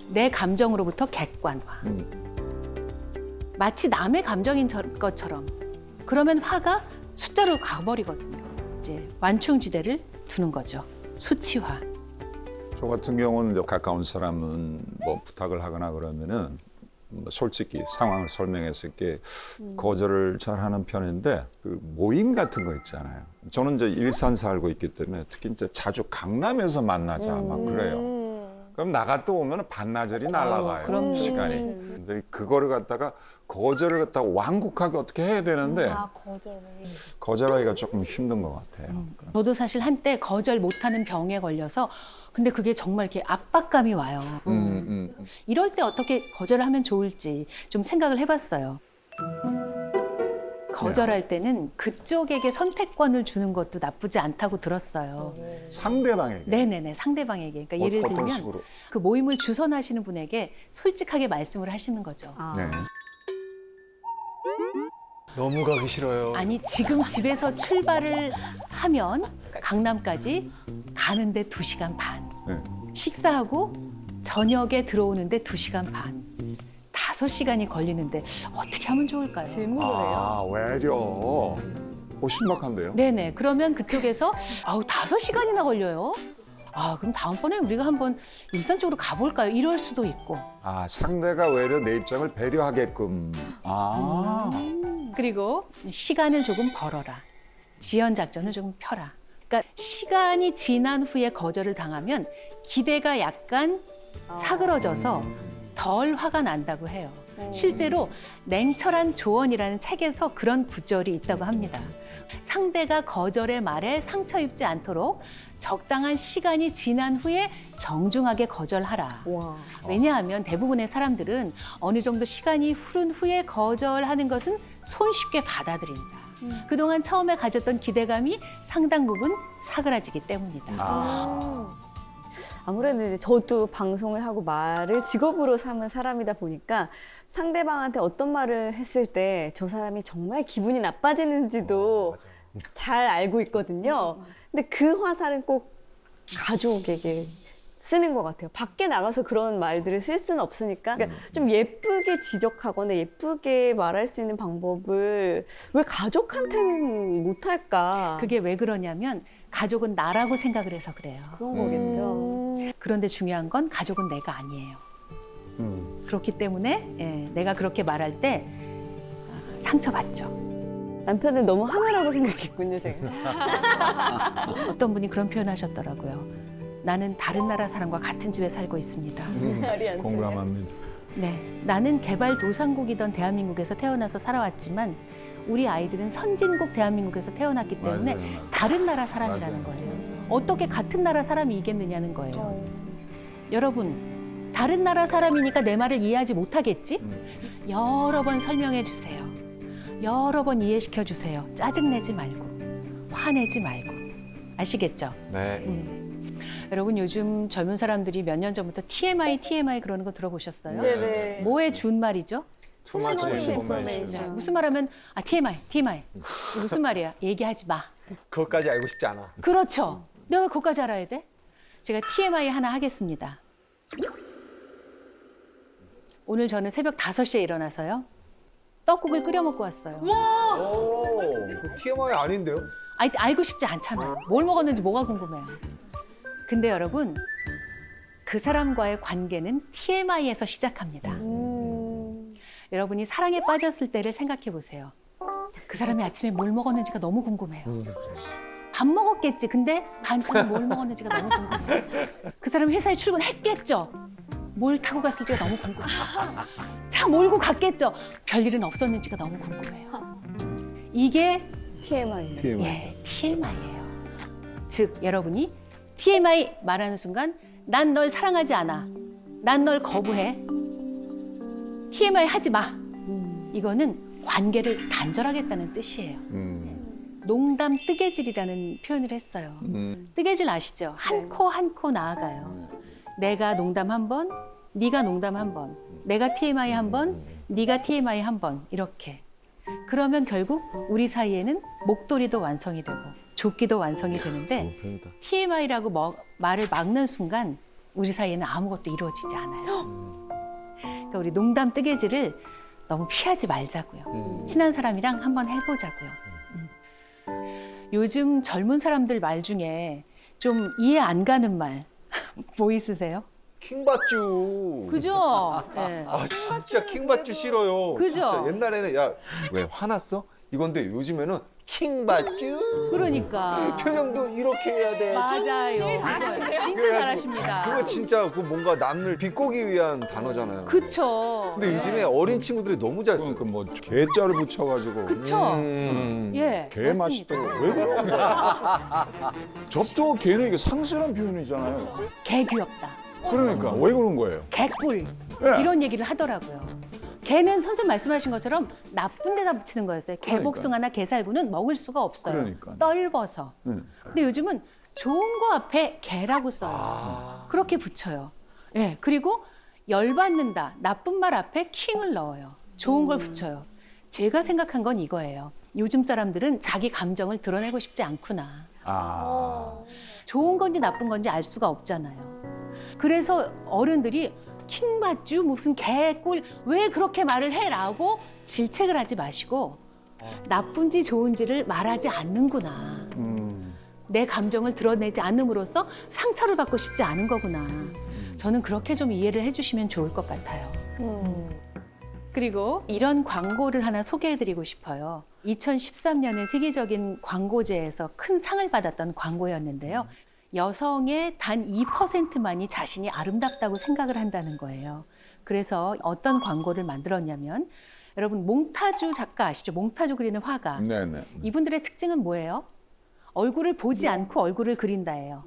내 감정으로부터 객관화. 마치 남의 감정인 것처럼 그러면 화가 숫자로 가버리거든요. 이제 완충지대를 두는 거죠. 수치화. 저 같은 경우는 이제 가까운 사람은 뭐 부탁을 하거나 그러면은 솔직히 상황을 설명했을 때 거절을 잘 하는 편인데 그 모임 같은 거 있잖아요. 저는 이제 일산 살고 있기 때문에 특히 이제 자주 강남에서 만나자 막 그래요. 그럼 나갔다 오면 반나절이 날아가요. 그럼요. 시간이. 근데 그거를 갖다가 거절을 갖다가 완곡하게 어떻게 해야 되는데 거절하기가 조금 힘든 것 같아요. 저도 사실 한때 거절 못하는 병에 걸려서 근데 그게 정말 이렇게 압박감이 와요. 이럴 때 어떻게 거절을 하면 좋을지 좀 생각을 해봤어요. 거절할 때는 그쪽에게 선택권을 주는 것도 나쁘지 않다고 들었어요. 상대방에게. 네네네, 상대방에게. 그러니까 예를 어떤 들면 식으로? 그 모임을 주선하시는 분에게 솔직하게 말씀을 하시는 거죠. 네. 너무 가기 싫어요. 아니 지금 집에서 출발을 하면 강남까지 가는데 2시간 반. 네. 식사하고 저녁에 들어오는데 2시간 반. 5시간이 걸리는데 어떻게 하면 좋을까요? 질문을 해요. 외려. 신박한데요? 네네. 그러면 그쪽에서 5시간이나 걸려요? 그럼 다음번에 우리가 한번 일산 쪽으로 가볼까요? 이럴 수도 있고. 상대가 외려 내 입장을 배려하게끔. 그리고 시간을 조금 벌어라. 지연 작전을 조금 펴라. 그러니까 시간이 지난 후에 거절을 당하면 기대가 약간 사그러져서 덜 화가 난다고 해요. 실제로 냉철한 조언이라는 책에서 그런 구절이 있다고 합니다. 상대가 거절의 말에 상처 입지 않도록 적당한 시간이 지난 후에 정중하게 거절하라. 왜냐하면 대부분의 사람들은 어느 정도 시간이 흐른 후에 거절하는 것은 손쉽게 받아들인다. 그동안 처음에 가졌던 기대감이 상당 부분 사그라지기 때문이다. 아무래도 이제 저도 방송을 하고 말을 직업으로 삼은 사람이다 보니까 상대방한테 어떤 말을 했을 때 저 사람이 정말 기분이 나빠지는지도 잘 알고 있거든요. 근데 그 화살은 꼭 가족에게 쓰는 것 같아요. 밖에 나가서 그런 말들을 쓸 수는 없으니까 그러니까 좀 예쁘게 지적하거나 예쁘게 말할 수 있는 방법을 왜 가족한테는 못할까? 그게 왜 그러냐면 가족은 나라고 생각을 해서 그래요. 그런 거겠죠. 그런데 중요한 건 가족은 내가 아니에요. 그렇기 때문에 내가 그렇게 말할 때 상처받죠. 남편은 너무 하나라고 생각했군요, 제가. 어떤 분이 그런 표현하셨더라고요. 나는 다른 나라 사람과 같은 집에 살고 있습니다. 공감합니다. 네, 나는 개발도상국이던 대한민국에서 태어나서 살아왔지만 우리 아이들은 선진국 대한민국에서 태어났기 때문에 맞아요, 맞아요. 다른 나라 사람이라는 맞아요. 거예요. 어떻게 같은 나라 사람이 이겠느냐는 거예요. 여러분, 다른 나라 사람이니까 내 말을 이해하지 못하겠지? 여러 번 설명해 주세요. 여러 번 이해시켜 주세요. 짜증내지 말고, 화내지 말고. 아시겠죠? 네. 여러분, 요즘 젊은 사람들이 몇 년 전부터 TMI 그러는 거 들어보셨어요? 네네. 뭐에 준 말이죠? 투마치 much 인포메이션. 네, 무슨 말 하면 TMI 무슨 말이야? 얘기하지 마. 그것까지 알고 싶지 않아. 그렇죠. 내가 왜 그것까지 알아야 돼? 제가 TMI 하나 하겠습니다. 오늘 저는 새벽 5시에 일어나서요. 떡국을 끓여 먹고 왔어요. 오, 그 TMI 아닌데요? 알고 싶지 않잖아요. 뭘 먹었는지 뭐가 궁금해요. 근데 여러분, 그 사람과의 관계는 TMI에서 시작합니다. 여러분이 사랑에 빠졌을 때를 생각해 보세요. 그 사람이 아침에 뭘 먹었는지가 너무 궁금해요. 밥 먹었겠지. 근데 반찬을 뭘 먹었는지가 너무 궁금해요. 그 사람이 회사에 출근했겠죠. 뭘 타고 갔을지가 너무 궁금해요. 차 몰고 갔겠죠. 별일은 없었는지가 너무 궁금해요. 이게 TMI. TMI예요. 즉, 여러분이 TMI 말하는 순간 난 널 사랑하지 않아. 난 널 거부해. TMI 하지 마. 이거는 관계를 단절하겠다는 뜻이에요. 농담 뜨개질이라는 표현을 했어요. 뜨개질 아시죠? 한 코 한 코 나아가요. 내가 농담 한 번, 네가 농담 한 번, 내가 TMI 한 번, 네가 TMI 한 번, 이렇게. 그러면 결국 우리 사이에는 목도리도 완성이 되고 조끼도 완성이 되는데 TMI라고 말을 막는 순간 우리 사이에는 아무것도 이루어지지 않아요. 그러니까 우리 농담 뜨개질을 너무 피하지 말자고요. 친한 사람이랑 한번 해보자고요. 요즘 젊은 사람들 말 중에 좀 이해 안 가는 말 뭐 있으세요? 킹받쥬. 그죠? 네. 아 진짜 킹받쥬 싫어요. 그죠? 진짜 옛날에는 야 왜 화났어? 이건데 요즘에는 킹받쥬. 그러니까. 표정도 이렇게 해야 돼. 맞아요. 진짜 잘하십니다. 그거 진짜 그 뭔가 남을 비꼬기 위한 단어잖아요. 그쵸. 근데 요즘에 어린 친구들이 너무 잘 써. 그러니까 뭐 개자를 붙여가지고 그쵸. 예. 개 맞습니다. 맛있다고 왜 그런 거야? 접도 개는 이게 상스러운 표현이잖아요. 개 귀엽다. 그러니까 왜 그런 거예요? 개꿀. 예. 이런 얘기를 하더라고요. 개는 선생님 말씀하신 것처럼 나쁜 데다 붙이는 거였어요. 개복숭아나 개살구는 먹을 수가 없어요. 그러니까. 떫어서. 근데 요즘은 좋은 거 앞에 개라고 써요. 그렇게 붙여요. 예. 그리고 열받는다. 나쁜 말 앞에 킹을 넣어요. 좋은 걸 붙여요. 제가 생각한 건 이거예요. 요즘 사람들은 자기 감정을 드러내고 싶지 않구나. 좋은 건지 나쁜 건지 알 수가 없잖아요. 그래서 어른들이 킹받쥬 무슨 개꿀 왜 그렇게 말을 해라고 질책을 하지 마시고 나쁜지 좋은지를 말하지 않는구나. 내 감정을 드러내지 않음으로써 상처를 받고 싶지 않은 거구나. 저는 그렇게 좀 이해를 해주시면 좋을 것 같아요. 그리고 이런 광고를 하나 소개해드리고 싶어요. 2013년에 세계적인 광고제에서 큰 상을 받았던 광고였는데요. 여성의 단 2%만이 자신이 아름답다고 생각을 한다는 거예요. 그래서 어떤 광고를 만들었냐면 여러분 몽타주 작가 아시죠? 몽타주 그리는 화가. 네네. 이분들의 특징은 뭐예요? 얼굴을 보지 않고 얼굴을 그린다예요.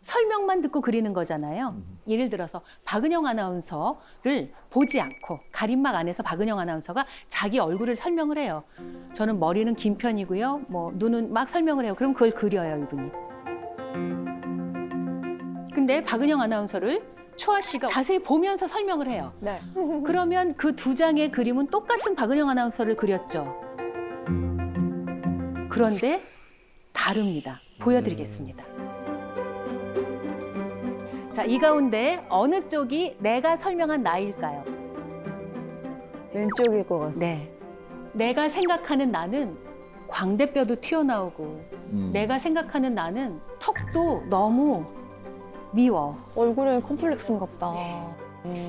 설명만 듣고 그리는 거잖아요. 예를 들어서 박은영 아나운서를 보지 않고 가림막 안에서 박은영 아나운서가 자기 얼굴을 설명을 해요. 저는 머리는 긴 편이고요. 뭐 눈은 막 설명을 해요. 그럼 그걸 그려요, 이분이. 근데 박은영 아나운서를 초아 씨가 자세히 보면서 설명을 해요. 네. 그러면 그 두 장의 그림은 똑같은 박은영 아나운서를 그렸죠. 그런데 다릅니다. 보여드리겠습니다. 자, 이 가운데 어느 쪽이 내가 설명한 나일까요? 왼쪽일 것 같아요. 네. 내가 생각하는 나는 광대뼈도 튀어나오고 내가 생각하는 나는 턱도 너무 미워. 얼굴에 콤플렉스인가 보다.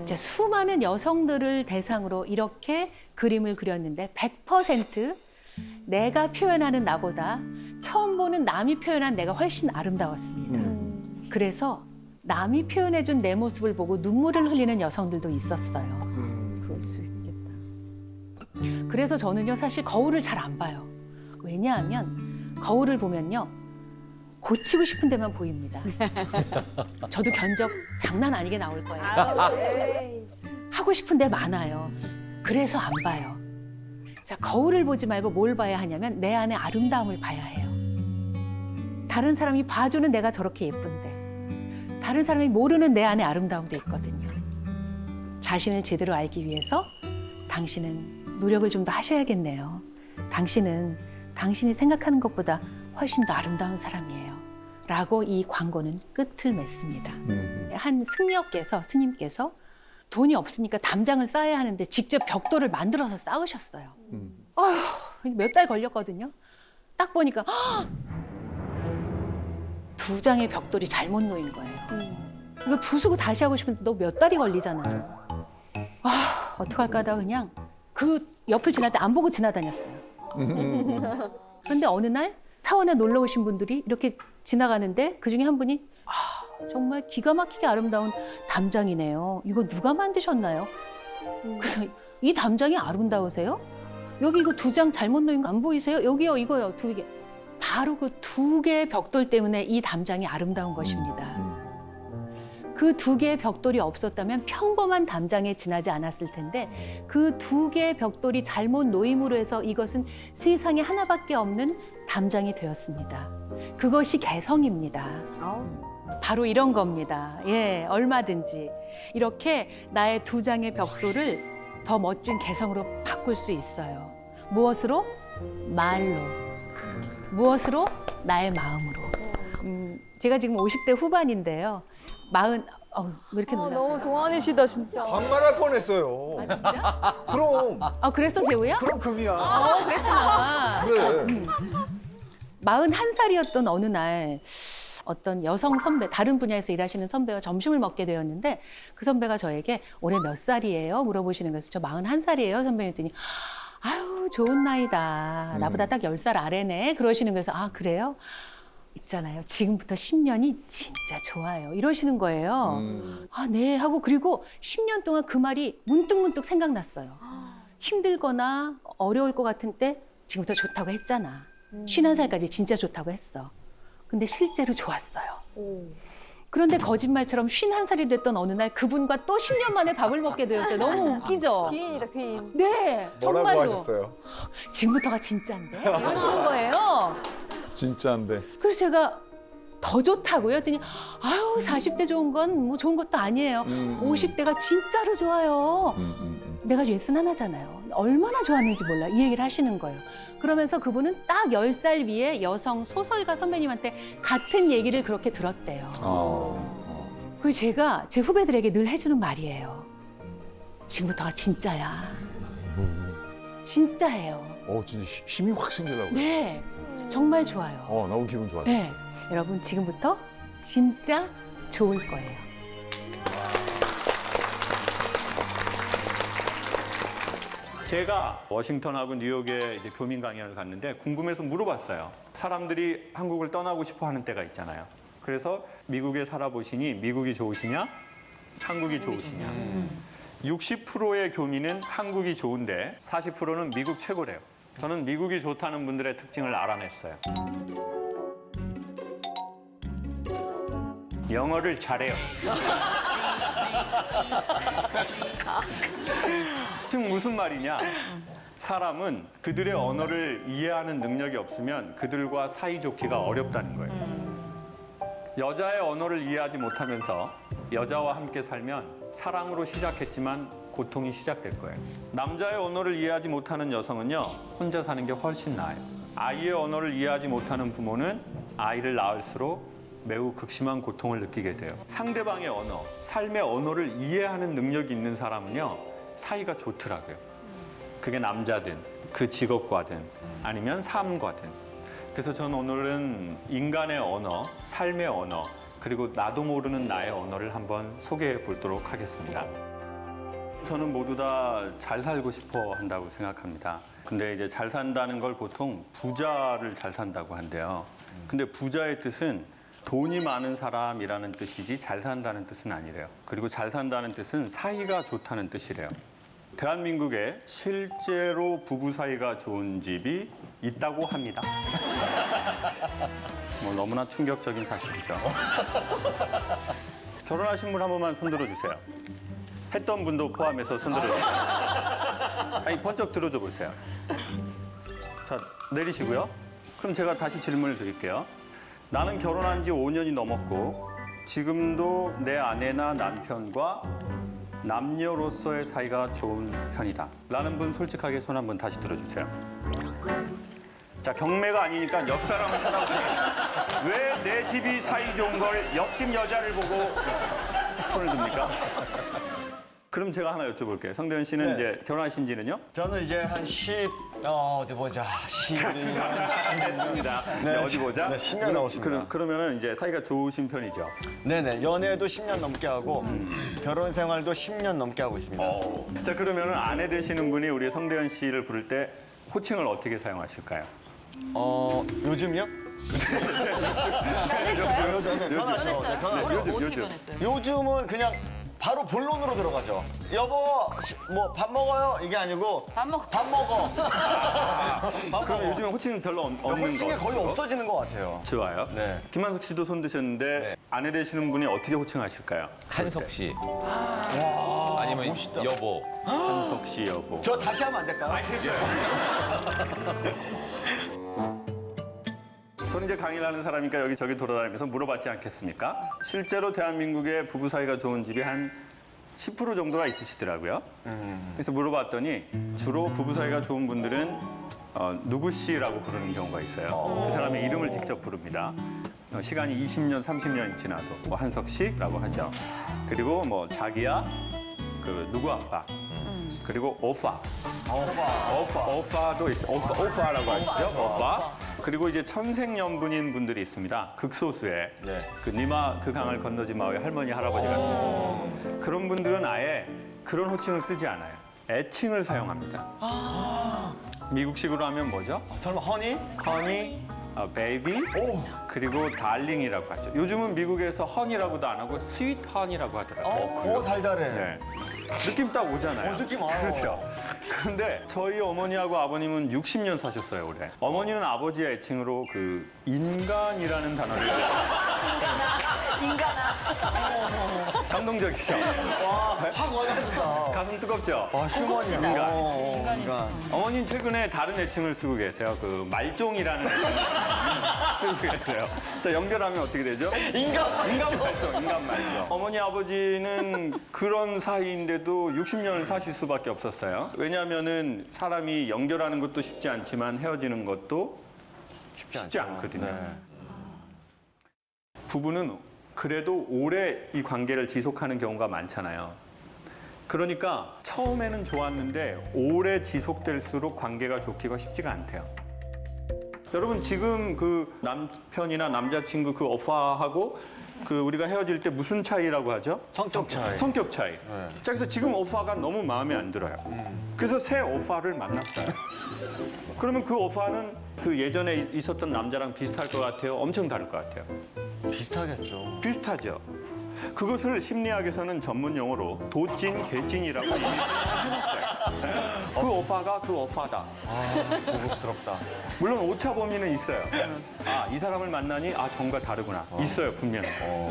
이제 수많은 여성들을 대상으로 이렇게 그림을 그렸는데 100% 내가 표현하는 나보다 처음 보는 남이 표현한 내가 훨씬 아름다웠습니다. 그래서 남이 표현해준 내 모습을 보고 눈물을 흘리는 여성들도 있었어요. 그럴 수 있겠다. 그래서 저는요, 사실 거울을 잘 안 봐요. 왜냐하면 거울을 보면요, 고치고 싶은 데만 보입니다. 저도 견적 장난 아니게 나올 거예요. 하고 싶은 데 많아요. 그래서 안 봐요. 자, 거울을 보지 말고 뭘 봐야 하냐면 내 안의 아름다움을 봐야 해요. 다른 사람이 봐주는 내가 저렇게 예쁜데 다른 사람이 모르는 내 안의 아름다움도 있거든요. 자신을 제대로 알기 위해서 당신은 노력을 좀 더 하셔야겠네요. 당신은 당신이 생각하는 것보다 훨씬 더 아름다운 사람이에요. 라고 이 광고는 끝을 맺습니다. 한 스님께서 돈이 없으니까 담장을 쌓아야 하는데 직접 벽돌을 만들어서 쌓으셨어요. 몇 달 걸렸거든요. 딱 보니까 2장의 벽돌이 잘못 놓인 거예요. 이거 부수고 다시 하고 싶은데 너 몇 달이 걸리잖아요. 어떡할까 하다가 그냥 그 옆을 지날 때 안 보고 지나다녔어요. 그런데 어느 날 차원에 놀러 오신 분들이 이렇게 지나가는데 그중에 한 분이 정말 기가 막히게 아름다운 담장이네요. 이거 누가 만드셨나요? 그래서 이 담장이 아름다우세요? 여기 이거 2장 잘못 놓인 거 안 보이세요? 여기요, 이거요, 2개. 바로 그 2개의 벽돌 때문에 이 담장이 아름다운 것입니다. 그 2개의 벽돌이 없었다면 평범한 담장에 지나지 않았을 텐데 그 2개의 벽돌이 잘못 놓임으로 해서 이것은 세상에 하나밖에 없는 담장이 되었습니다. 그것이 개성입니다. 바로 이런 겁니다. 예, 얼마든지 이렇게 나의 2장의 벽돌을 더 멋진 개성으로 바꿀 수 있어요. 무엇으로? 말로. 무엇으로? 나의 마음으로. 제가 지금 50대 후반인데요. 왜 이렇게 놀랐어요? 너무 동안이시다 진짜. 반말할 뻔했어요. 아, 진짜? 그럼 그랬어, 재우야? 그럼 금이야. 그랬구나. 그래. 41살이었던 어느 날 어떤 여성 선배, 다른 분야에서 일하시는 선배와 점심을 먹게 되었는데 그 선배가 저에게 올해 몇 살이에요? 물어보시는 거예요. 저 41살이에요, 선배님 했더니 아유, 좋은 나이다. 나보다 딱 10살 아래네. 그러시는 거예요. 그래서 그래요? 있잖아요. 지금부터 10년이 진짜 좋아요. 이러시는 거예요. 네. 하고 그리고 10년 동안 그 말이 문득문득 생각났어요. 힘들거나 어려울 것 같은 때 지금부터 좋다고 했잖아. 51살까지 진짜 좋다고 했어. 근데 실제로 좋았어요. 그런데 거짓말처럼 51살이 됐던 어느 날 그분과 또 10년 만에 밥을 먹게 되었어요. 너무 웃기죠? 귀인이다 귀인. 네, 뭐라고 정말로. 하셨어요? 지금부터가 진짜인데? 이러시는 거예요. 진짜인데. 그래서 제가 더 좋다고요? 했더니 40대 좋은 건 뭐 좋은 것도 아니에요. 50대가 진짜로 좋아요. 내가 61잖아요. 얼마나 좋았는지 몰라. 이 얘기를 하시는 거예요. 그러면서 그분은 딱 10살 위에 여성 소설가 선배님한테 같은 얘기를 그렇게 들었대요. 그리고 제가 제 후배들에게 늘 해주는 말이에요. 지금부터가 진짜야. 진짜예요. 진짜 힘이 확 생기려고. 네, 정말 좋아요. 너무 기분 좋았어. 네, 여러분 지금부터 진짜 좋을 거예요. 제가 워싱턴하고 뉴욕에 이제 교민 강연을 갔는데 궁금해서 물어봤어요. 사람들이 한국을 떠나고 싶어 하는 때가 있잖아요. 그래서 미국에 살아보시니 미국이 좋으시냐? 한국이 좋으시냐? 60%의 교민은 한국이 좋은데 40%는 미국 최고래요. 저는 미국이 좋다는 분들의 특징을 알아냈어요. 영어를 잘해요. 즉 무슨 말이냐? 사람은 그들의 언어를 이해하는 능력이 없으면 그들과 사이좋기가 어렵다는 거예요. 여자의 언어를 이해하지 못하면서 여자와 함께 살면 사랑으로 시작했지만 고통이 시작될 거예요. 남자의 언어를 이해하지 못하는 여성은요, 혼자 사는 게 훨씬 나아요. 아이의 언어를 이해하지 못하는 부모는 아이를 낳을수록 매우 극심한 고통을 느끼게 돼요. 상대방의 언어, 삶의 언어를 이해하는 능력이 있는 사람은요, 사이가 좋더라고요. 그게 남자든 그 직업과든 아니면 삶과든. 그래서 저는 오늘은 인간의 언어, 삶의 언어, 그리고 나도 모르는 나의 언어를 한번 소개해 보도록 하겠습니다. 저는 모두 다 잘 살고 싶어 한다고 생각합니다. 근데 이제 잘 산다는 걸 보통 부자를 잘 산다고 한대요. 근데 부자의 뜻은 돈이 많은 사람이라는 뜻이지 잘 산다는 뜻은 아니래요. 그리고 잘 산다는 뜻은 사이가 좋다는 뜻이래요. 대한민국에 실제로 부부 사이가 좋은 집이 있다고 합니다. 뭐 너무나 충격적인 사실이죠. 결혼하신 분 한 번만 손들어 주세요. 했던 분도 포함해서 손들어 주세요. 아니 번쩍 들어줘 보세요. 자, 내리시고요. 그럼 제가 다시 질문을 드릴게요. 나는 결혼한 지 5년이 넘었고 지금도 내 아내나 남편과 남녀로서의 사이가 좋은 편이다. 라는 분 솔직하게 손 한번 다시 들어주세요. 자, 경매가 아니니까 옆 사람을 찾아보세요. 왜 내 집이 사이 좋은 걸 옆집 여자를 보고 손을 듭니까? 그럼 제가 하나 여쭤볼게요. 성대현 씨는 네. 이제 결혼하신 지는요? 저는 이제 한 어디 보자. 11년. 됐습니다. 네, 어디 보자. 네, 10년 넘었습니다. 그러면은 이제 사이가 좋으신 편이죠. 네네. 연애도 10년 넘게 하고 결혼 생활도 10년 넘게 하고 있습니다. 자, 그러면은 아내 되시는 분이 우리 성대현 씨를 부를 때 호칭을 어떻게 사용하실까요? 요즘요? 요즘은 편하죠. 네, 편하죠. 요즘. 요즘은 그냥 바로 본론으로 들어가죠. 여보, 뭐 밥 먹어요? 이게 아니고 밥 먹어. 밥 먹어. 밥 그럼 먹어. 요즘은 호칭은 별로 없는 거 호칭이 거의 같아요? 없어지는 것 같아요. 좋아요. 네. 김한석 씨도 손 드셨는데 아내 되시는 분이 어떻게 호칭하실까요? 한석 씨. 아니면 여보. 한석 씨 여보. 저 다시 하면 안 될까요? 저는 이제 강의를 하는 사람이니까 여기저기 돌아다니면서 물어봤지 않겠습니까? 실제로 대한민국의 부부 사이가 좋은 집이 한 10% 정도가 있으시더라고요. 그래서 물어봤더니 주로 부부 사이가 좋은 분들은 누구 씨라고 부르는 경우가 있어요. 그 사람의 이름을 직접 부릅니다. 시간이 20년, 30년이 지나도 뭐 한석 씨라고 하죠. 그리고 뭐 자기야, 그 누구 아빠, 그리고 오빠. 오빠도 있어요. 오빠라고 하시죠. 오빠. 그리고 이제 천생연분인 분들이 있습니다. 극소수의 그 니마 그 강을 건너지 마의 할머니 할아버지 같은 그런 분들은 아예 그런 호칭을 쓰지 않아요. 애칭을 사용합니다. 미국식으로 하면 뭐죠? 설마 허니? 허니, 베이비, 그리고 달링이라고 하죠. 요즘은 미국에서 허니라고도 안 하고 스윗 허니라고 하더라고요. 오, 달달해. 네. 느낌 딱 오잖아요. 느낌 와요. 그렇죠. 그런데 저희 어머니하고 아버님은 60년 사셨어요, 올해. 어머니는 아버지의 애칭으로 그 인간이라는 단어를 감동적이죠. 와, 확 와닿는다. 가슴 뜨겁죠. 와, 휴먼이야. 인간. 어머니는 최근에 다른 애칭을 쓰고 계세요. 그 말종이라는 애칭을 쓰고 계세요. 자, 연결하면 어떻게 되죠? 인간 말종. 어머니 아버지는 그런 사이인데도 60년을 사실 수밖에 없었어요. 왜냐하면은 사람이 연결하는 것도 쉽지 않지만 헤어지는 것도 쉽지 않거든요. 네. 부부는 그래도 오래 이 관계를 지속하는 경우가 많잖아요. 그러니까 처음에는 좋았는데 오래 지속될수록 관계가 좋기가 쉽지가 않대요. 여러분 지금 그 남편이나 남자친구 그 오빠하고 그 우리가 헤어질 때 무슨 차이라고 하죠? 성격 차이. 성격 차이. 자, 그래서 지금 오빠가 너무 마음에 안 들어요. 그래서 새 오빠를 만났어요. 그러면 그 오빠는 그 예전에 있었던 남자랑 비슷할 것 같아요? 엄청 다를 것 같아요? 비슷하겠죠. 비슷하죠. 그것을 심리학에서는 전문 용어로 도찐, 개찐이라고 해놨어요. 그 오빠가 그 오빠다. 고급스럽다. 물론 오차 범위는 있어요. 아, 이 사람을 만나니 아, 정과 다르구나. 있어요, 분명히.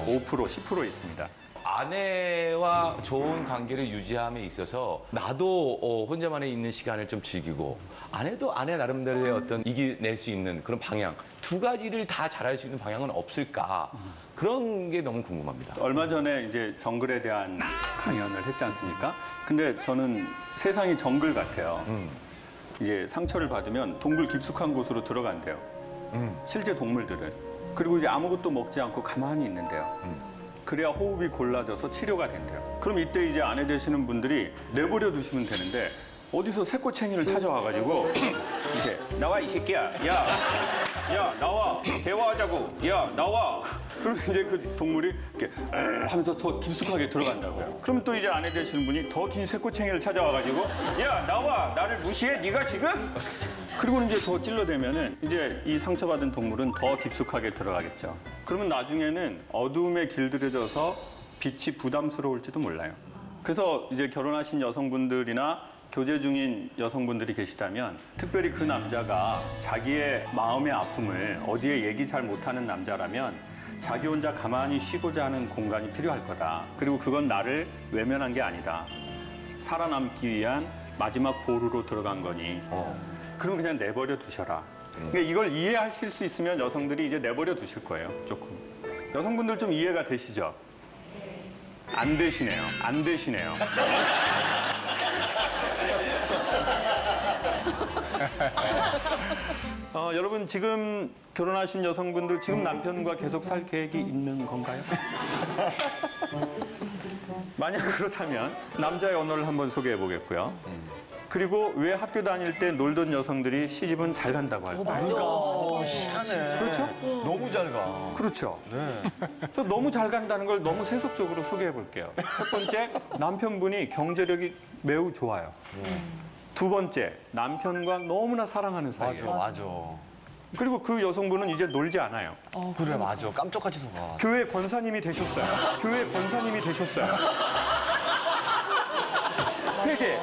5%, 10% 있습니다. 아내와 좋은 관계를 유지함에 있어서 나도 혼자만의 있는 시간을 좀 즐기고 아내도 아내 나름대로의 어떤 이겨낼 수 있는 그런 방향 두 가지를 다 잘할 수 있는 방향은 없을까 그런 게 너무 궁금합니다. 얼마 전에 이제 정글에 대한 강연을 했지 않습니까? 근데 저는 세상이 정글 같아요. 이제 상처를 받으면 동굴 깊숙한 곳으로 들어간대요. 실제 동물들은. 그리고 이제 아무것도 먹지 않고 가만히 있는데요. 그래야 호흡이 골라져서 치료가 된대요. 그럼 이때 이제 아내 되시는 분들이 내버려 두시면 되는데 어디서 새꼬챙이를 찾아와가지고 이렇게 나와 이 새끼야, 야 야 나와 대화하자고. 야 나와. 그러면 이제 그 동물이 이렇게 하면서 더 깊숙하게 들어간다고요. 그럼 또 이제 아내 되시는 분이 더 긴 쇠꼬챙이를 찾아와가지고 야 나와 나를 무시해 네가 지금? 그리고는 이제 더 찔러대면은 이제 이 상처받은 동물은 더 깊숙하게 들어가겠죠. 그러면 나중에는 어두움에 길들여져서 빛이 부담스러울지도 몰라요. 그래서 이제 결혼하신 여성분들이나 교제 중인 여성분들이 계시다면 특별히 그 남자가 자기의 마음의 아픔을 어디에 얘기 잘 못하는 남자라면 자기 혼자 가만히 쉬고자 하는 공간이 필요할 거다. 그리고 그건 나를 외면한 게 아니다. 살아남기 위한 마지막 보루로 들어간 거니 그럼 그냥 내버려 두셔라. 그러니까 이걸 이해하실 수 있으면 여성들이 이제 내버려 두실 거예요. 조금. 여성분들 좀 이해가 되시죠? 안 되시네요. 안 되시네요. 여러분 지금 결혼하신 여성분들 지금 남편과 계속 살 계획이 있는 건가요? 만약 그렇다면 남자의 언어를 한번 소개해 보겠고요. 그리고 왜 학교 다닐 때 놀던 여성들이 시집은 잘 간다고 할까요? 시간에. 그렇죠? 너무 잘 가. 그렇죠. 저 너무 잘 간다는 걸 너무 세속적으로 소개해 볼게요. 첫 번째, 남편분이 경제력이 매우 좋아요. 두 번째, 남편과 너무나 사랑하는 사이예요. 맞아. 그리고 그 여성분은 이제 놀지 않아요. 그래, 맞아. 깜짝같이 속아. 교회 권사님이 되셨어요. 교회 권사님이 되셨어요. 회개.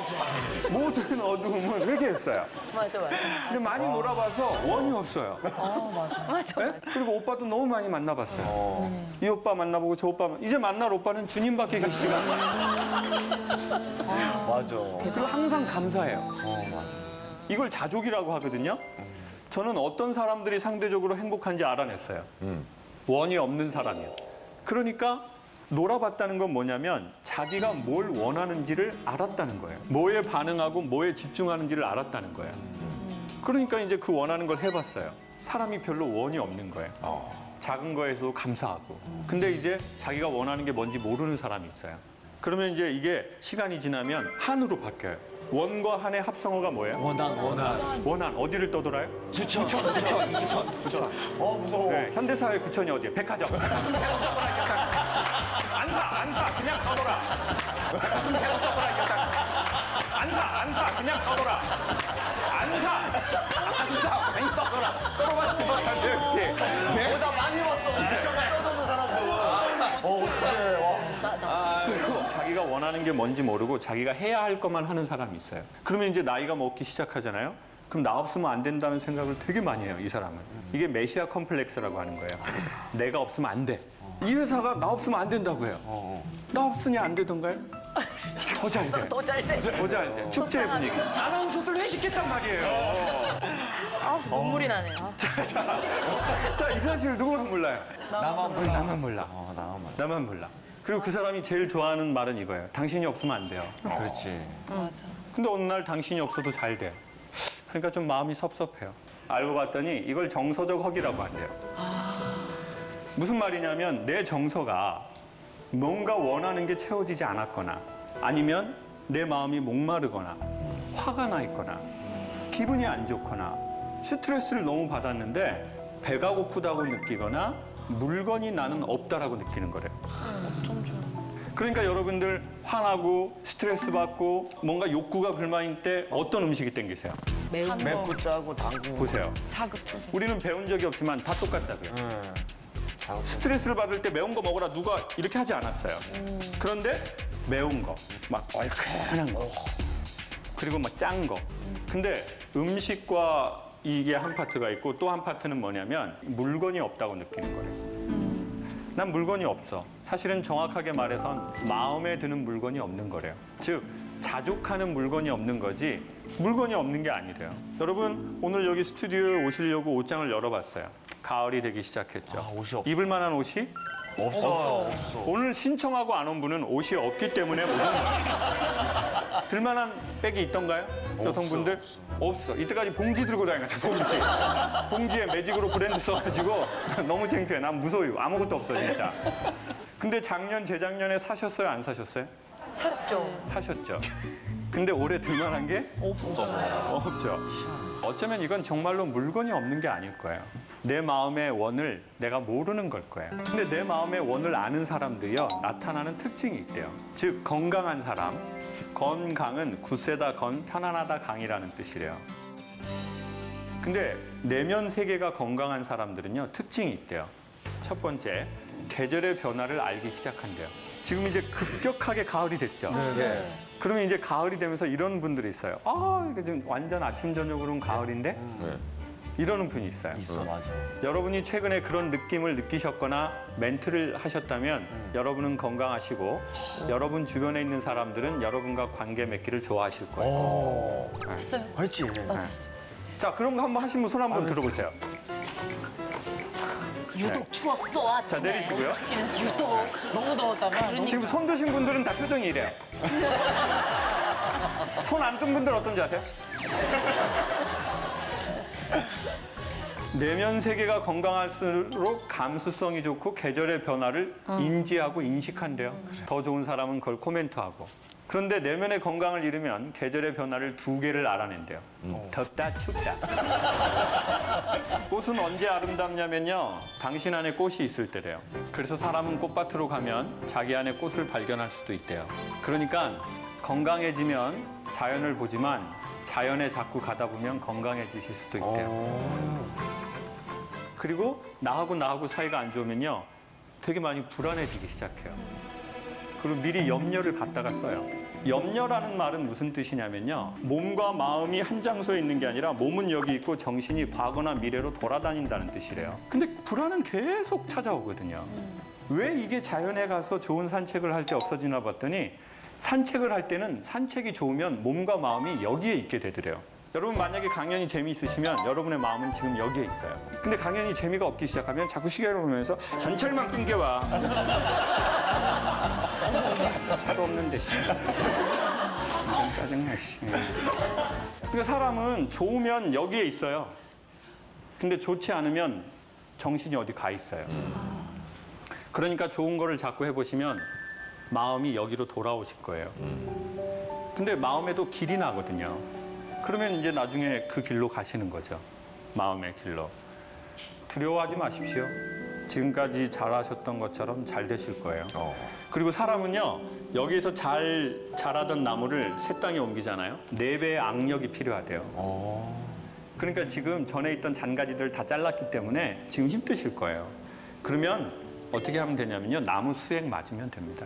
모든 어두움은 회개했어요. 맞아. 근데 많이 놀아봐서 원이 없어요. 네? 그리고 오빠도 너무 많이 만나봤어요. 이 오빠 만나보고 저 오빠 이제 만날 오빠는 주님밖에 계시지가 않아요. 맞아. 그리고 항상 감사해요. 이걸 자족이라고 하거든요. 저는 어떤 사람들이 상대적으로 행복한지 알아냈어요. 원이 없는 사람이요. 그러니까 놀아봤다는 건 뭐냐면 자기가 뭘 원하는지를 알았다는 거예요. 뭐에 반응하고 뭐에 집중하는지를 알았다는 거예요. 그러니까 이제 그 원하는 걸 해봤어요. 사람이 별로 원이 없는 거예요. 작은 거에서도 감사하고. 근데 이제 자기가 원하는 게 뭔지 모르는 사람이 있어요. 그러면 이제 이게 시간이 지나면 한으로 바뀌어요. 원과 한의 합성어가 뭐예요? 원한. 어디를 떠돌아요? 부천. 무서워. 네, 현대사회 구천이 어디예요? 백화점. 안 사. 그냥 떠돌아. 백화점 계속 떠돌아. 안 사. 그냥 떠돌아. 안 사. 그냥 떠돌아. 떠돌아봤지 못할 때, 그렇지? 나 많이 봤어. 진짜 떠도는 사람들. 어떡해. 그리고 자기가 원하는 게 뭔지 모르고 자기가 해야 할 것만 하는 사람이 있어요. 그러면 이제 나이가 먹기 시작하잖아요. 그럼 나 없으면 안 된다는 생각을 되게 많이 해요, 이 사람은. 이게 메시아 컴플렉스라고 하는 거예요. 내가 없으면 안 돼. 이 회사가 나 없으면 안 된다고 해요. 나 없으니 안 되던가요? 더 잘 돼. 더 잘 돼. 축제의 분위기. 아나운서들 회식했단 말이에요. 눈물이 나네요. 자, 이 사실을 누구나 몰라요. 나만 몰라. 나만 몰라. 그리고 그 사람이 제일 좋아하는 말은 이거예요. 당신이 없으면 안 돼요. 그렇지. 근데 어느 날 당신이 없어도 잘 돼. 그러니까 좀 마음이 섭섭해요. 알고 봤더니 이걸 정서적 허기라고 한대요. 무슨 말이냐면 내 정서가 뭔가 원하는 게 채워지지 않았거나 아니면 내 마음이 목마르거나 화가 나 있거나 기분이 안 좋거나 스트레스를 너무 받았는데 배가 고프다고 느끼거나 물건이 나는 없다라고 느끼는 거래요. 그러니까 여러분들 화나고 스트레스 받고 뭔가 욕구가 불만일 때 어떤 음식이 땡기세요? 맵고 짜고 당고. 보세요. 우리는 배운 적이 없지만 다 똑같다고요. 스트레스를 받을 때 매운 거 먹어라 누가 이렇게 하지 않았어요. 그런데 매운 거, 막 얼큰한 거, 그리고 막 짠 거. 근데 음식과 이게 한 파트가 있고 또 한 파트는 뭐냐면 물건이 없다고 느끼는 거예요. 난 물건이 없어. 사실은 정확하게 말해선 마음에 드는 물건이 없는 거래요. 즉 자족하는 물건이 없는 거지 물건이 없는 게 아니래요. 여러분 오늘 여기 스튜디오에 오시려고 옷장을 열어봤어요. 가을이 되기 시작했죠. 옷이 없어. 입을 만한 옷이 없어. 오늘 신청하고 안 온 분은 옷이 없기 때문에 못 온 거예요. 들만한 백이 있던가요? 여성분들? 없어. 이때까지 봉지 들고 다녔어, 봉지. 봉지에 매직으로 브랜드 써가지고 너무 창피해. 난 무서워요. 아무것도 없어, 진짜. 근데 작년, 재작년에 사셨어요? 안 사셨어요? 사셨죠. 근데 올해 들만한 게? 없죠. 어쩌면 이건 정말로 물건이 없는 게 아닐 거예요. 내 마음의 원을 내가 모르는 걸 거예요. 근데 내 마음의 원을 아는 사람들이요, 나타나는 특징이 있대요. 즉, 건강한 사람. 건강은 굳세다 건, 편안하다 강이라는 뜻이래요. 근데 내면 세계가 건강한 사람들은요, 특징이 있대요. 첫 번째, 계절의 변화를 알기 시작한대요. 지금 이제 급격하게 가을이 됐죠. 네. 그러면 이제 가을이 되면서 이런 분들이 있어요. 아, 이게 지금 완전 아침 저녁으로는 가을인데? 이러는 분이 있어요. 있어, 맞아. 여러분이 최근에 그런 느낌을 느끼셨거나 멘트를 하셨다면 여러분은 건강하시고 여러분 주변에 있는 사람들은 여러분과 관계 맺기를 좋아하실 거예요. 했지. 자, 그런 거 한번 하시면 손 한번 들어보세요. 유독 추웠어 아침에. 자, 내리시고요. 유독 너무 더웠다가. 지금 손 드신 분들은 다 표정이 이래요. 손 안 든 분들 어떤지 아세요? 내면 세계가 건강할수록 감수성이 좋고 계절의 변화를 인지하고 인식한대요. 더 좋은 사람은 그걸 코멘트하고. 그런데 내면의 건강을 잃으면 계절의 변화를 2개를 알아낸대요. 덥다, 춥다. 꽃은 언제 아름답냐면요, 당신 안에 꽃이 있을 때래요. 그래서 사람은 꽃밭으로 가면 자기 안에 꽃을 발견할 수도 있대요. 그러니까 건강해지면 자연을 보지만 자연에 자꾸 가다 보면 건강해지실 수도 있대요. 그리고 나하고 사이가 안 좋으면요, 되게 많이 불안해지기 시작해요. 그리고 미리 염려를 갖다가 써요. 염려라는 말은 무슨 뜻이냐면요, 몸과 마음이 한 장소에 있는 게 아니라 몸은 여기 있고 정신이 과거나 미래로 돌아다닌다는 뜻이래요. 근데 불안은 계속 찾아오거든요. 왜 이게 자연에 가서 좋은 산책을 할 때 없어지나 봤더니, 산책을 할 때는 산책이 좋으면 몸과 마음이 여기에 있게 되더래요. 여러분, 만약에 강연이 재미있으시면 여러분의 마음은 지금 여기에 있어요. 근데 강연이 재미가 없기 시작하면 자꾸 시계를 보면서 전철만 끊겨와. 차도 없는데 씨. 완전 짜증나 씨. 그러니까 사람은 좋으면 여기에 있어요. 근데 좋지 않으면 정신이 어디 가 있어요. 그러니까 좋은 거를 자꾸 해보시면 마음이 여기로 돌아오실 거예요. 근데 마음에도 길이 나거든요. 그러면 이제 나중에 그 길로 가시는 거죠. 마음의 길로. 두려워하지 마십시오. 지금까지 잘하셨던 것처럼 잘 되실 거예요. 그리고 사람은요, 여기에서 잘 자라던 나무를 새 땅에 옮기잖아요. 4배의 악력이 필요하대요. 그러니까 지금 전에 있던 잔가지들 다 잘랐기 때문에 지금 힘드실 거예요. 그러면 어떻게 하면 되냐면요, 나무 수액 맞으면 됩니다.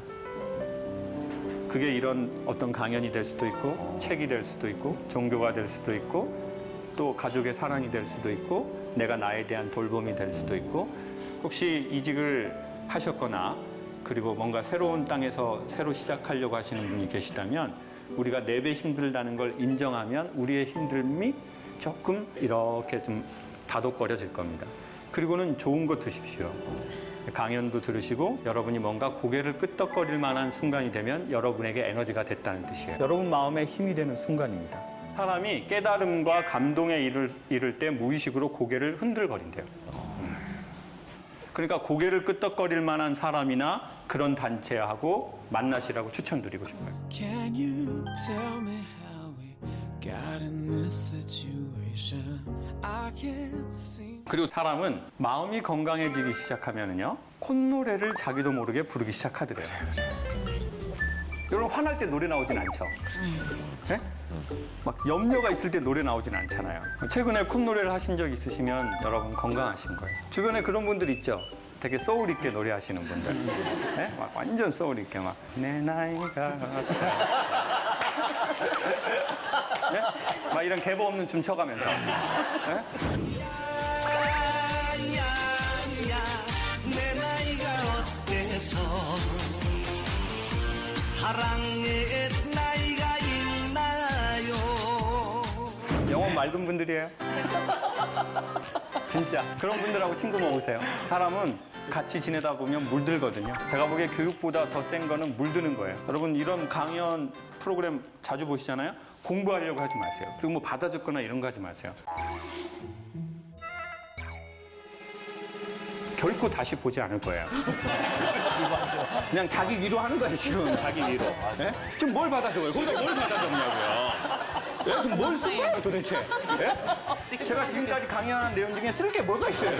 그게 이런 어떤 강연이 될 수도 있고, 책이 될 수도 있고, 종교가 될 수도 있고, 또 가족의 사랑이 될 수도 있고, 내가 나에 대한 돌봄이 될 수도 있고, 혹시 이직을 하셨거나 그리고 뭔가 새로운 땅에서 새로 시작하려고 하시는 분이 계시다면, 우리가 4배 힘들다는 걸 인정하면 우리의 힘듦이 조금 이렇게 좀 다독거려질 겁니다. 그리고는 좋은 거 드십시오. 강연도 들으시고 여러분이 뭔가 고개를 끄덕거릴 만한 순간이 되면 여러분에게 에너지가 됐다는 뜻이에요. 여러분 마음에 힘이 되는 순간입니다. 사람이 깨달음과 감동에 이를 때 무의식으로 고개를 흔들거린대요. 그러니까 고개를 끄덕거릴 만한 사람이나 그런 단체하고 만나시라고 추천드리고 싶어요. Can you tell me how we got in this situation? I can't seem. 그리고 사람은 마음이 건강해지기 시작하면은요, 콧노래를 자기도 모르게 부르기 시작하더래요. 여러분, 화날 때 노래 나오진 않죠? 네? 막 염려가 있을 때 노래 나오진 않잖아요. 최근에 콧노래를 하신 적 있으시면 여러분 건강하신 거예요. 주변에 그런 분들 있죠? 되게 소울 있게 노래하시는 분들. 네? 막 완전 소울 있게 막 내 나이가 네? 막 이런 개보 없는 춤 춰가면서. 네? 내 나이가 어때서 사랑의 나이가 있나요? 영혼 맑은 분들이에요. 진짜 그런 분들하고 친구 먹으세요. 사람은 같이 지내다 보면 물들거든요. 제가 보기에 교육보다 더 센 거는 물드는 거예요. 여러분, 이런 강연 프로그램 자주 보시잖아요. 공부하려고 하지 마세요. 그리고 뭐 받아 적거나 이런 거 하지 마세요. 결코 다시 보지 않을 거예요. 그냥 자기 위로 하는 거예요, 지금. 자기 위로. 네? 지금 뭘 받아 적어요? 거기다 뭘 받아 적냐고요. 예? 지금 뭘 쓴 거예요 도대체? 예? 제가 지금까지 강의하는 내용 중에 쓸 게 뭐가 있어요?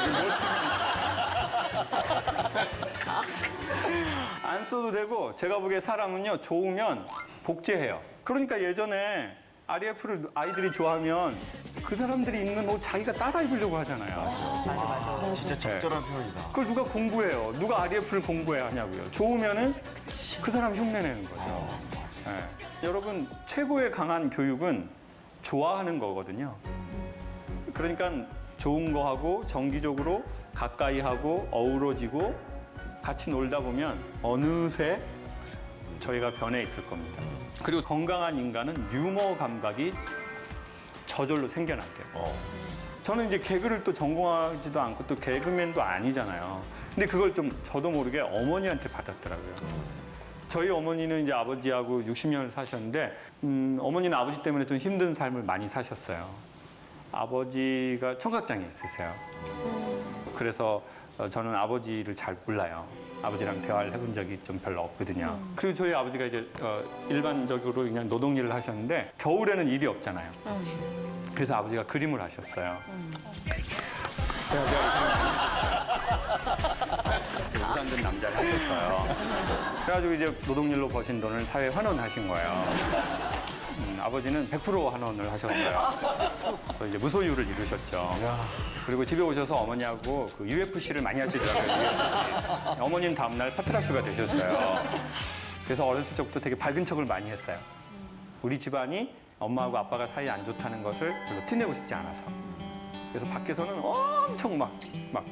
안 써도 되고 제가 보기에 사람은요 좋으면 복제해요. 그러니까 예전에 REF를 아이들이 좋아하면 그 사람들이 입는 옷 자기가 따라 입으려고 하잖아요. 진짜 적절한 표현이다. 그걸 누가 공부해요? 누가 REF를 공부해야 하냐고요. 좋으면은 그 사람 흉내내는 거죠. 예. 여러분 최고의 강한 교육은 좋아하는 거거든요. 그러니까 좋은 거 하고 정기적으로 가까이 하고 어우러지고 같이 놀다 보면 어느새 저희가 변해 있을 겁니다. 그리고 건강한 인간은 유머 감각이 저절로 생겨난대요. 저는 이제 개그를 또 전공하지도 않고 또 개그맨도 아니잖아요. 근데 그걸 좀 저도 모르게 어머니한테 받았더라고요. 저희 어머니는 이제 아버지하고 60년을 사셨는데 어머니는 아버지 때문에 좀 힘든 삶을 많이 사셨어요. 아버지가 청각장애 있으세요. 그래서 저는 아버지를 잘 몰라요. 아버지랑 대화를 해본 적이 좀 별로 없거든요. 그리고 저희 아버지가 이제 일반적으로 그냥 노동일을 하셨는데 겨울에는 일이 없잖아요. 그래서 아버지가 그림을 하셨어요. 우산된 남자를 하셨어요. 그래가지고 이제 노동일로 버신 돈을 사회에 환원하신 거예요. 아버지는 100% 환원을 하셨어요. 그래서 이제 무소유를 이루셨죠. 그리고 집에 오셔서 어머니하고 그 UFC를 많이 하시더라고요. UFC. 어머니는 다음날 파트라슈가 되셨어요. 그래서 어렸을 적부터 되게 밝은 척을 많이 했어요. 우리 집안이 엄마하고 아빠가 사이 안 좋다는 것을 별로 티내고 싶지 않아서. 그래서 밖에서는 엄청 막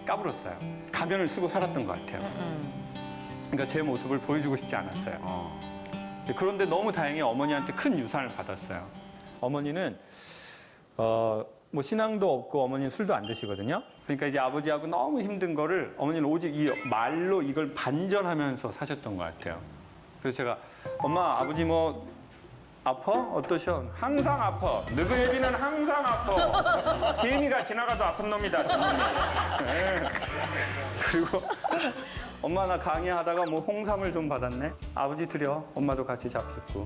까불었어요. 가면을 쓰고 살았던 것 같아요. 그러니까 제 모습을 보여주고 싶지 않았어요. 그런데 너무 다행히 어머니한테 큰 유산을 받았어요. 어머니는 뭐 신앙도 없고 어머니는 술도 안 드시거든요. 그러니까 이제 아버지하고 너무 힘든 거를 어머니는 오직 이 말로 이걸 반전하면서 사셨던 것 같아요. 그래서 제가 엄마 아버지 뭐 아파? 어떠셔? 항상 아파. 느그네비는 항상 아파. 개미가 지나가도 아픈 놈이다, 저놈이. 네. 그리고 엄마 나 강의하다가 뭐 홍삼을 좀 받았네. 아버지 드려. 엄마도 같이 잡숫고.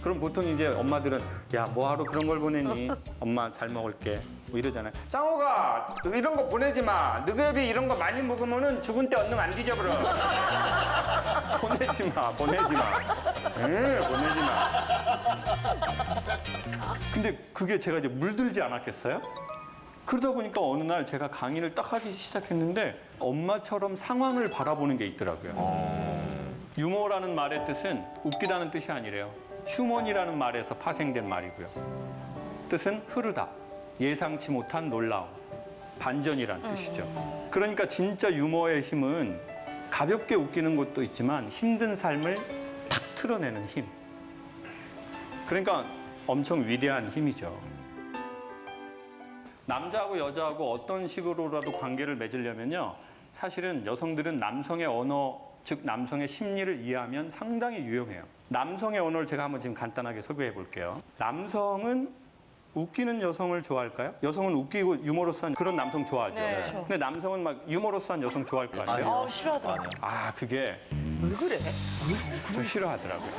그럼 보통 이제 엄마들은 야 뭐하러 그런 걸 보내니? 엄마 잘 먹을게. 뭐 이러잖아요. 짱호가 이런 거 보내지 마. 느그네비 이런 거 많이 먹으면은 죽은 때 얼른 안 뒤져버려. 보내지 마. 보내지 마. 보내지 마. 근데 그게 제가 이제 물들지 않았겠어요? 그러다 보니까 어느 날 제가 강의를 딱 하기 시작했는데 엄마처럼 상황을 바라보는 게 있더라고요. 유머라는 말의 뜻은 웃기다는 뜻이 아니래요. 휴먼이라는 말에서 파생된 말이고요. 뜻은 흐르다, 예상치 못한 놀라움, 반전이라는 뜻이죠. 그러니까 진짜 유머의 힘은 가볍게 웃기는 것도 있지만 힘든 삶을 탁 틀어내는 힘. 그러니까 엄청 위대한 힘이죠. 남자하고 여자하고 어떤 식으로라도 관계를 맺으려면요. 사실은 여성들은 남성의 언어, 즉 남성의 심리를 이해하면 상당히 유용해요. 남성의 언어를 제가 한번 지금 간단하게 소개해 볼게요. 남성은 웃기는 여성을 좋아할까요? 여성은 웃기고 유머러스한 그런 남성 좋아하죠. 네. 근데 남성은 막 유머러스한 여성 좋아할 거 아니에요? 싫어하더라고요. 아, 그게 왜 그래? 좀 싫어하더라고요.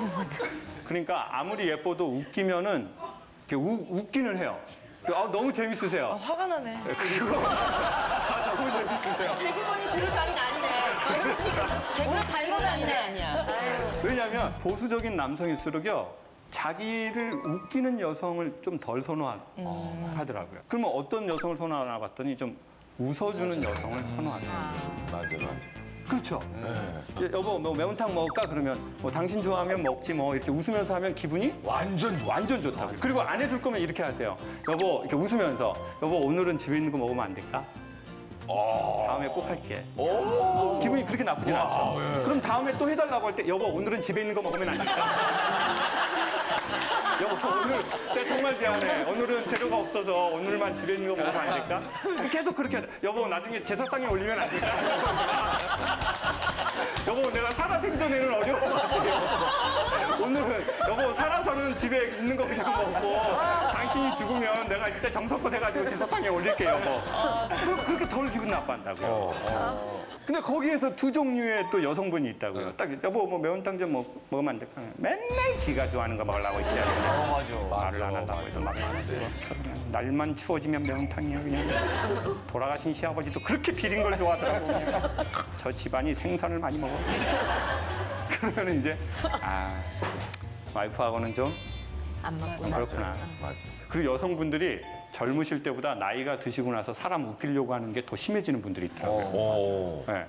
그러니까 아무리 예뻐도 웃기면은 이렇게 웃기는 해요. 너무 재밌으세요. 화가 나네. 그리고 너무 재밌으세요. 개그맨이 들을 당이 아니네. 개그를 잘못 아니야. 왜냐하면 보수적인 남성일수록요. 자기를 웃기는 여성을 좀 덜 선호하더라고요. 그러면 어떤 여성을 선호하나 봤더니 좀 웃어주는 여성을 선호하더라고요. 맞아. 그렇죠. 여보, 뭐 매운탕 먹을까? 그러면 뭐 당신 좋아하면 먹지 뭐 이렇게 웃으면서 하면 기분이 완전 좋다고요. 그리고 안 해줄 거면 이렇게 하세요. 여보, 이렇게 웃으면서 여보 오늘은 집에 있는 거 먹으면 안 될까? 다음에 꼭 할게. 기분이 그렇게 나쁘진 않죠. 그럼 다음에 또 해달라고 할 때 여보 오늘은 집에 있는 거 먹으면 안 될까? 여보 오늘 내가 정말 미안해. 오늘은 재료가 없어서 오늘만 집에 있는 거 먹으면 안 될까? 계속 그렇게 하자. 여보 나중에 제사상에 올리면 안 될까? 여보 내가 살아생전에는 어려울 것 같아요. 오늘은 여보 살아서는 집에 있는 거 그냥 먹고 당신이 죽으면 내가 진짜 정성껏 해가지고 제사상에 올릴게요. 여보. 그렇게 덜 기분 나빠한다고요. 근데 거기에서 두 종류의 또 여성분이 있다고요. 딱 여보 뭐 매운탕 좀 먹으면 안 될까? 맨날 지가 좋아하는 거 먹으려고 있어야 돼. 맞아. 말을 안 하려고 해도 막 안 했어. 그냥 날만 추워지면 매운탕이야 그냥. 돌아가신 시아버지도 그렇게 비린 걸 좋아하더라고. 그냥. 저 집안이 생선을 많이 먹어. 그러면 이제 와이프하고는 좀 안 맞고. 그렇구나. 맞아. 그리고 여성분들이 젊으실 때보다 나이가 드시고 나서 사람 웃기려고 하는 게 더 심해지는 분들이 있더라고요. 네.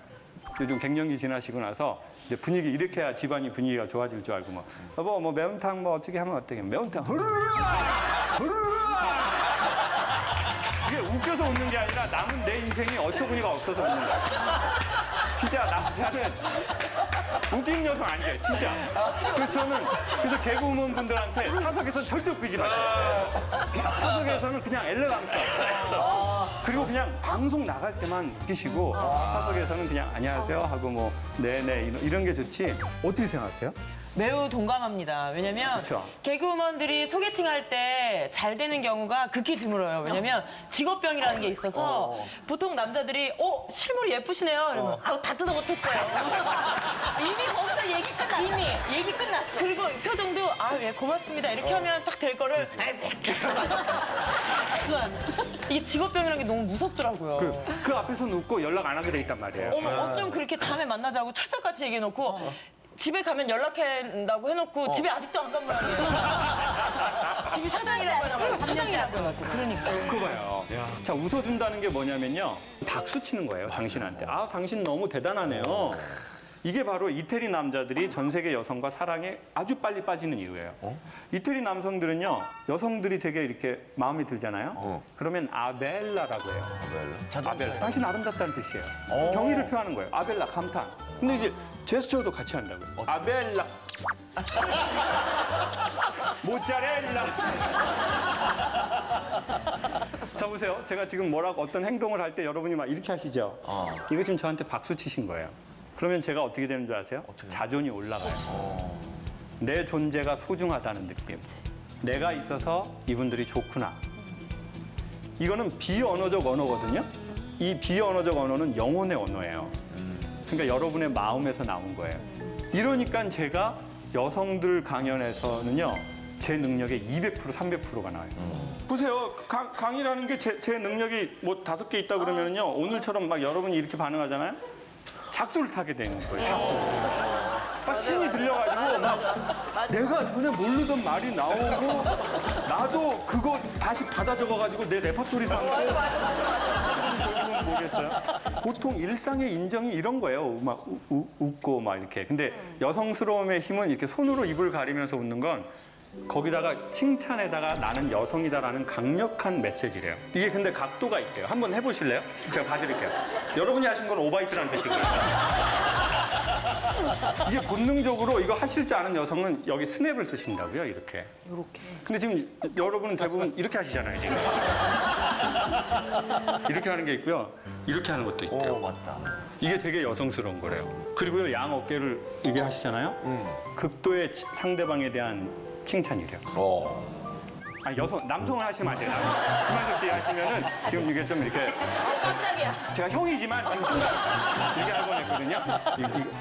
요즘 갱년기 지나시고 나서 이제 분위기 이렇게 해야 집안이 분위기가 좋아질 줄 알고 뭐 여보 뭐 매운탕 뭐 어떻게 하면 어떻게 매운탕 이게 웃겨서 웃는 게 아니라 남은 내 인생이 어처구니가 없어서 웃는 거야. 진짜 남자는 웃긴 녀석 아니에요, 진짜. 그래서 개그우먼 분들한테 사석에서는 절대 웃기지 마세요. 사석에서는 그냥 엘레강스. 그리고 그냥 방송 나갈 때만 웃기시고 사석에서는 그냥 안녕하세요 하고 뭐 네네 이런 게 좋지. 어떻게 생각하세요? 매우 동감합니다. 왜냐면 그쵸. 개그우먼들이 소개팅할 때 잘 되는 경우가 극히 드물어요. 왜냐면 직업병이라는 게 있어서 보통 남자들이 실물이 예쁘시네요. 이러면 다 뜯어 고쳤어요. 이미 거기서 얘기 끝났어. 이미 얘기 끝났어. 그리고 표정도 예 고맙습니다. 이렇게 하면 딱 될 거를 이게 직업병이라는 게 너무 무섭더라고요. 그 앞에서 웃고 연락 안 하게 돼 있단 말이에요. 어쩜 그렇게 다음에 만나자고 철석같이 얘기해놓고 집에 가면 연락한다고 해놓고 집에 아직도 안 간 모양이에요. 집이 사당이라고 해놓고 사당이라고 해놓고 그러니까. 그거 봐요. 자, 웃어준다는 게 뭐냐면요. 박수 치는 거예요, 당신한테. 당신 너무 대단하네요. 이게 바로 이태리 남자들이 전 세계 여성과 사랑에 아주 빨리 빠지는 이유예요. 이태리 남성들은요, 여성들이 되게 이렇게 마음에 들잖아요. 그러면 아벨라라고 해요. 아벨라. 당신 아름답다는 뜻이에요. 경의를 표하는 거예요. 아벨라, 감탄. 근데 이제 제스처도 같이 한다고요. 아벨라. 모짜렐라. 자, 보세요. 제가 지금 어떤 행동을 할 때 여러분이 막 이렇게 하시죠? 이거 지금 저한테 박수 치신 거예요. 그러면 제가 어떻게 되는 줄 아세요? 자존이 올라가요. 내 존재가 소중하다는 느낌. 내가 있어서 이분들이 좋구나. 이거는 비언어적 언어거든요. 이 비언어적 언어는 영혼의 언어예요. 그러니까 여러분의 마음에서 나온 거예요. 이러니까 제가 여성들 강연에서는요, 제 능력의 200%, 300%가 나와요. 보세요. 강의라는 게 제 능력이 뭐 5개 있다 그러면요, 오늘처럼 막 여러분이 이렇게 반응하잖아요. 작두를 타게 되는 거예요. 작두. 막 신이 들려가지고 막 내가 전에 모르던 말이 나오고 나도 그거 다시 받아 적어가지고 내 레퍼토리 삼고. 결국은 뭐겠어요? 보통 일상의 인정이 이런 거예요. 막 웃고 막 이렇게. 근데 여성스러움의 힘은 이렇게 손으로 입을 가리면서 웃는 건 거기다가 칭찬에다가 나는 여성이다라는 강력한 메시지래요. 이게 근데 각도가 있대요. 한번 해보실래요? 제가 봐드릴게요. 여러분이 하신 건 오바이트라는 뜻이고요. 이게 본능적으로 이거 하실 줄 아는 여성은 여기 스냅을 쓰신다고요, 이렇게. 이렇게. 근데 지금 여러분은 대부분 이렇게 하시잖아요, 지금. 이렇게 하는 게 있고요. 이렇게 하는 것도 있대요. 맞다. 이게 되게 여성스러운 거래요. 그리고요, 양 어깨를 이게 하시잖아요. 극도의 상대방에 대한 칭찬이래요. 남성을 하시면 안 돼요. 김한석 씨 하시면은 지금 이게 좀 이렇게. 깜짝이야. 제가 형이지만 지금 순간 이렇게 할 뻔했거든요.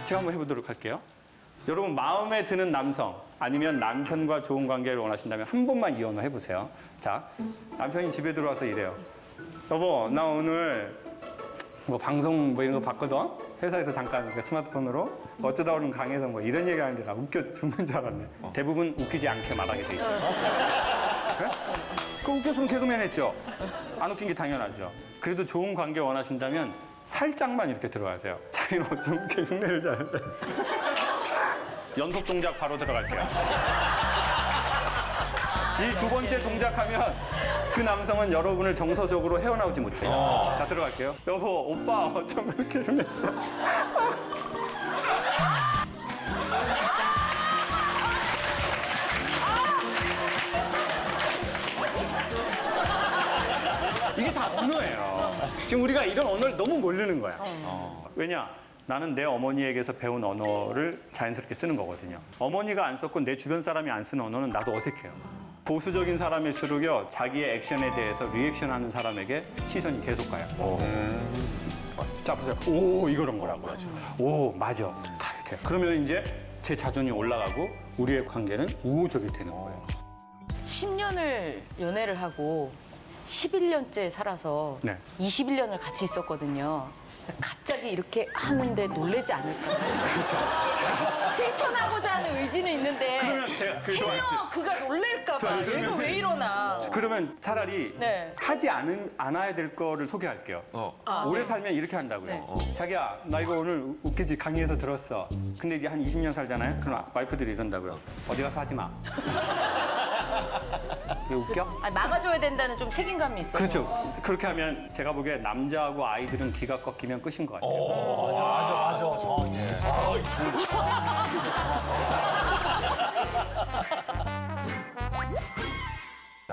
제가 한번 해보도록 할게요. 여러분, 마음에 드는 남성 아니면 남편과 좋은 관계를 원하신다면 한 번만 이 언어 해보세요. 자, 남편이 집에 들어와서 이래요. 여보, 나 오늘 뭐 방송 뭐 이런 거 봤거든? 회사에서 잠깐 스마트폰으로 어쩌다 오는 강에서 뭐 이런 얘기 하는데 나 웃겨 죽는 줄 알았네. 대부분 웃기지 않게 말하게 돼 있어요. 그래? 그 웃겼으면 개그맨 했죠. 안 웃긴 게 당연하죠. 그래도 좋은 관계 원하신다면 살짝만 이렇게 들어가세요. 자기는 어쩜 이렇게 흉내를 잘하는데. 연속 동작 바로 들어갈게요. 이 두 번째 동작하면 그 남성은 여러분을 정서적으로 헤어나오지 못해요. 자, 들어갈게요. 여보, 오빠 어쩜 그렇게 흉내. 이게 다 언어예요. 지금 우리가 이런 언어를 너무 모르는 거야. 왜냐? 나는 내 어머니에게서 배운 언어를 자연스럽게 쓰는 거거든요. 어머니가 안 썼고 내 주변 사람이 안 쓰는 언어는 나도 어색해요. 보수적인 사람일수록요, 자기의 액션에 대해서 리액션하는 사람에게 시선이 계속 가요. 자 보세요. 오 이런 거라고요. 오 맞아. 다 이렇게. 그러면 이제 제 자존이 올라가고 우리의 관계는 우호적이 되는 거예요. 10년을 연애를 하고 11년째 살아서 네. 21년을 같이 있었거든요. 갑자기 이렇게 하는데 놀라지 않을까? 그렇죠. 실천하고자 하는 의지는 있는데 그러면 제가 해요. 그가 놀랄까 봐. 얘가 왜 이러나. 그러면 차라리 네. 하지 않아야 될 거를 소개할게요. 오래 살면 이렇게 한다고요. 자기야, 나 이거 오늘 웃기지 강의에서 들었어. 근데 이제 한 20년 살잖아요. 그럼 와이프들이 이런다고요. 어디 가서 하지 마. 이게 웃겨? 아, 막아줘야 된다는 좀 책임감이 있어요. 그렇죠. 그렇게 하면 제가 보기에 남자하고 아이들은 기가 꺾이면 끝인 것 같아요. 맞아, 정확해.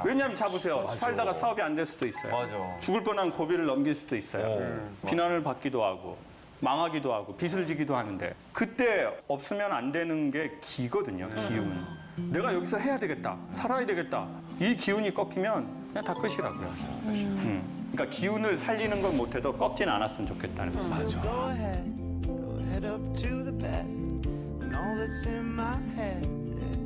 왜냐하면 자보세요. 살다가 사업이 안 될 수도 있어요. 맞아. 죽을 뻔한 고비를 넘길 수도 있어요. 비난을 받기도 하고 망하기도 하고 빚을 지기도 하는데 그때 없으면 안 되는 게 기거든요. 기운. 내가 여기서 해야 되겠다. 살아야 되겠다. 이 기운이 꺾이면 그냥 다 끝이라고요. 그러니까 기운을 살리는 건 못해도 꺾진 않았으면 좋겠다는 말이죠. Go head up to the bed, and all that's in my head is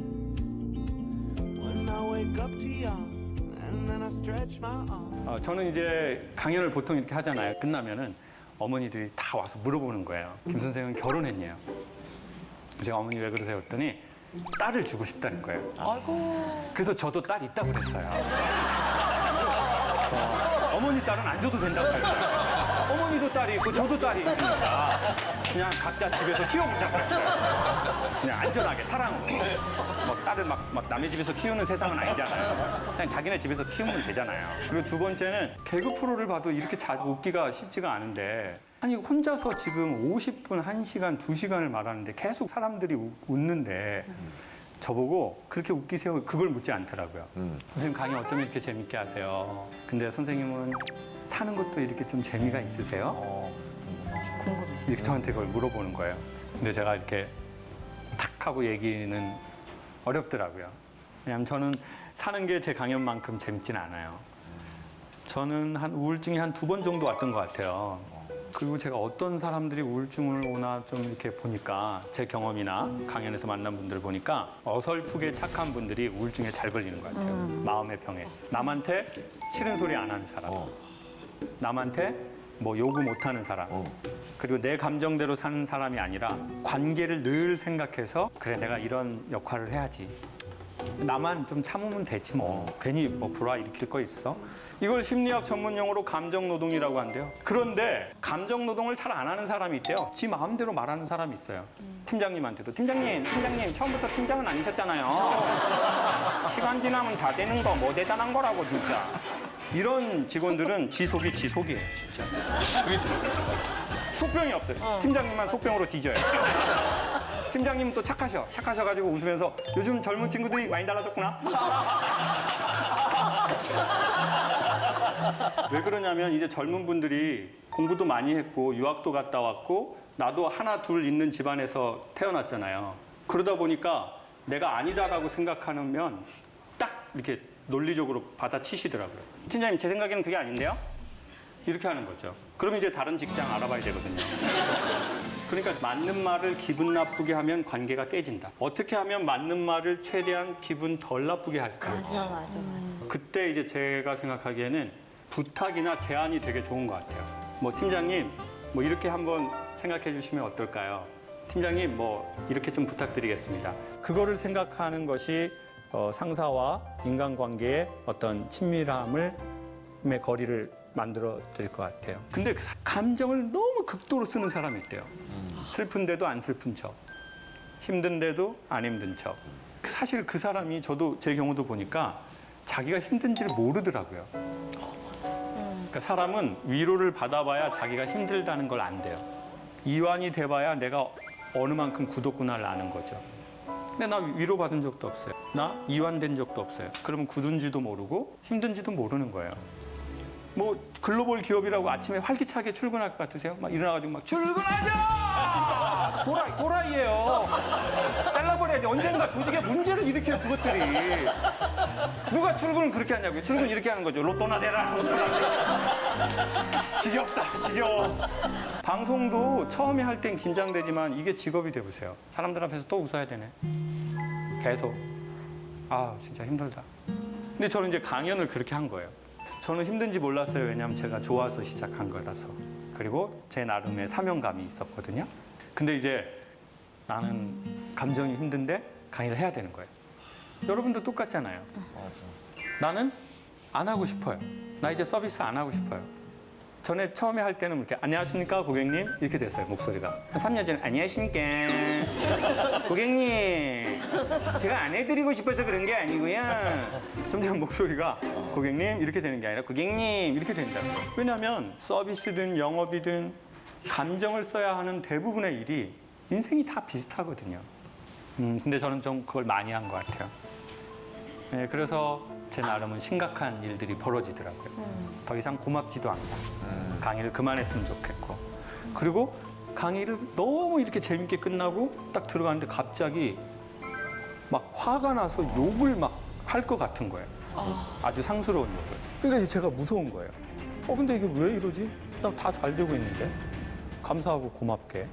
when I wake up to yawn, and then I stretch my arm. 저는 이제 강연을 보통 이렇게 하잖아요. 끝나면은 어머니들이 다 와서 물어보는 거예요. 김 선생은 결혼했냐요? 제가 어머니 왜 그러세요? 했더니 딸을 주고 싶다는 거예요. 아이고. 그래서 저도 딸 있다고 그랬어요. 어머니 딸은 안 줘도 된다고 그랬어요. 어머니도 딸이 있고 저도 딸이 있으니까 그냥 각자 집에서 키워보자 그랬어요. 그냥 안전하게 사랑으로. 뭐 딸을 막 남의 집에서 키우는 세상은 아니잖아요. 그냥 자기네 집에서 키우면 되잖아요. 그리고 두 번째는 개그 프로를 봐도 이렇게 웃기가 쉽지가 않은데 아니 혼자서 지금 50분, 1시간, 2시간을 말하는데 계속 사람들이 웃는데 저보고 그렇게 웃기세요? 그걸 묻지 않더라고요. 선생님 강의 어쩜 이렇게 재밌게 하세요? 근데 선생님은 사는 것도 이렇게 좀 재미가 있으세요? 궁금해. 이렇게 저한테 그걸 물어보는 거예요. 근데 제가 이렇게 탁 하고 얘기는 어렵더라고요. 왜냐하면 저는 사는 게 제 강연만큼 재밌진 않아요. 저는 한 우울증이 한 2번 정도 왔던 것 같아요. 그리고 제가 어떤 사람들이 우울증을 오나 좀 이렇게 보니까 제 경험이나 강연에서 만난 분들을 보니까 어설프게 착한 분들이 우울증에 잘 걸리는 것 같아요. 마음의 병에. 남한테 싫은 소리 안 하는 사람. 남한테 뭐 요구 못 하는 사람. 그리고 내 감정대로 사는 사람이 아니라 관계를 늘 생각해서 그래 내가 이런 역할을 해야지. 나만 좀 참으면 되지 뭐. 괜히 뭐 불화 일으킬 거 있어? 이걸 심리학 전문 용어로 감정 노동이라고 한대요. 그런데 감정 노동을 잘 안 하는 사람이 있대요. 지 마음대로 말하는 사람이 있어요. 팀장님한테도 팀장님 처음부터 팀장은 아니셨잖아요. 시간 지나면 다 되는 거 뭐 대단한 거라고 진짜. 이런 직원들은 지속이에요 진짜. 속병이 없어요. 팀장님만 속병으로 뒤져요. 팀장님은 또 착하셔가지고 웃으면서 요즘 젊은 친구들이 많이 달라졌구나. 왜 그러냐면 이제 젊은 분들이 공부도 많이 했고 유학도 갔다 왔고 나도 하나 둘 있는 집안에서 태어났잖아요. 그러다 보니까 내가 아니다라고 생각하면 딱 이렇게 논리적으로 받아치시더라고요. 팀장님 제 생각에는 그게 아닌데요? 이렇게 하는 거죠. 그럼 이제 다른 직장 알아봐야 되거든요. 그러니까 맞는 말을 기분 나쁘게 하면 관계가 깨진다. 어떻게 하면 맞는 말을 최대한 기분 덜 나쁘게 할까? 맞아. 그때 이제 제가 생각하기에는 부탁이나 제안이 되게 좋은 것 같아요. 뭐 팀장님, 뭐 이렇게 한번 생각해 주시면 어떨까요? 팀장님, 뭐 이렇게 좀 부탁드리겠습니다. 그거를 생각하는 것이 상사와 인간관계의 어떤 친밀함의 거리를 만들어 드릴 것 같아요. 근데 감정을 너무 극도로 쓰는 사람이 있대요. 슬픈데도 안 슬픈 척, 힘든데도 안 힘든 척. 사실 그 사람이 저도 제 경우도 보니까 자기가 힘든지를 모르더라고요. 그러니까 사람은 위로를 받아봐야 자기가 힘들다는 걸 안대요. 이완이 돼봐야 내가 어느 만큼 굳었구나를 아는 거죠. 근데 나 위로받은 적도 없어요. 나 이완된 적도 없어요. 그러면 굳은지도 모르고 힘든지도 모르는 거예요. 뭐 글로벌 기업이라고 아침에 활기차게 출근할 것 같으세요? 막 일어나가지고 막 출근하자! 도라이예요. 잘라버려야지. 언젠가 조직에 문제를 일으켜요, 그것들이. 누가 출근을 그렇게 하냐고요. 출근 이렇게 하는 거죠. 로또나 내라, 로또나 내라. 지겹다, 지겨워. 방송도 처음에 할 땐 긴장되지만 이게 직업이 돼보세요. 사람들 앞에서 또 웃어야 되네. 계속. 아, 진짜 힘들다. 근데 저는 이제 강연을 그렇게 한 거예요. 저는 힘든지 몰랐어요. 왜냐하면 제가 좋아서 시작한 거라서. 그리고 제 나름의 사명감이 있었거든요. 근데 이제 나는 감정이 힘든데 강의를 해야 되는 거예요. 여러분도 똑같잖아요. 나는 안 하고 싶어요. 나 이제 서비스 안 하고 싶어요. 전에 처음에 할 때는 이렇게 안녕하십니까 고객님 이렇게 됐어요 목소리가. 한 3년 전에 안녕하십니까 고객님 제가 안 해드리고 싶어서 그런 게 아니고요. 점점 목소리가 고객님 이렇게 되는 게 아니라 고객님 이렇게 된다고요. 왜냐하면 서비스든 영업이든 감정을 써야 하는 대부분의 일이 인생이 다 비슷하거든요. 근데 저는 좀 그걸 많이 한 것 같아요. 네, 그래서 제 나름은 심각한 일들이 벌어지더라고요. 더 이상 고맙지도 않고 강의를 그만했으면 좋겠고, 그리고 강의를 너무 이렇게 재밌게 끝나고 딱 들어가는데 갑자기 막 화가 나서 욕을 막 할 것 같은 거예요. 아주 상스러운 욕을. 그러니까 이제 제가 무서운 거예요. 근데 이게 왜 이러지? 나 다 잘 되고 있는데. 감사하고 고맙게.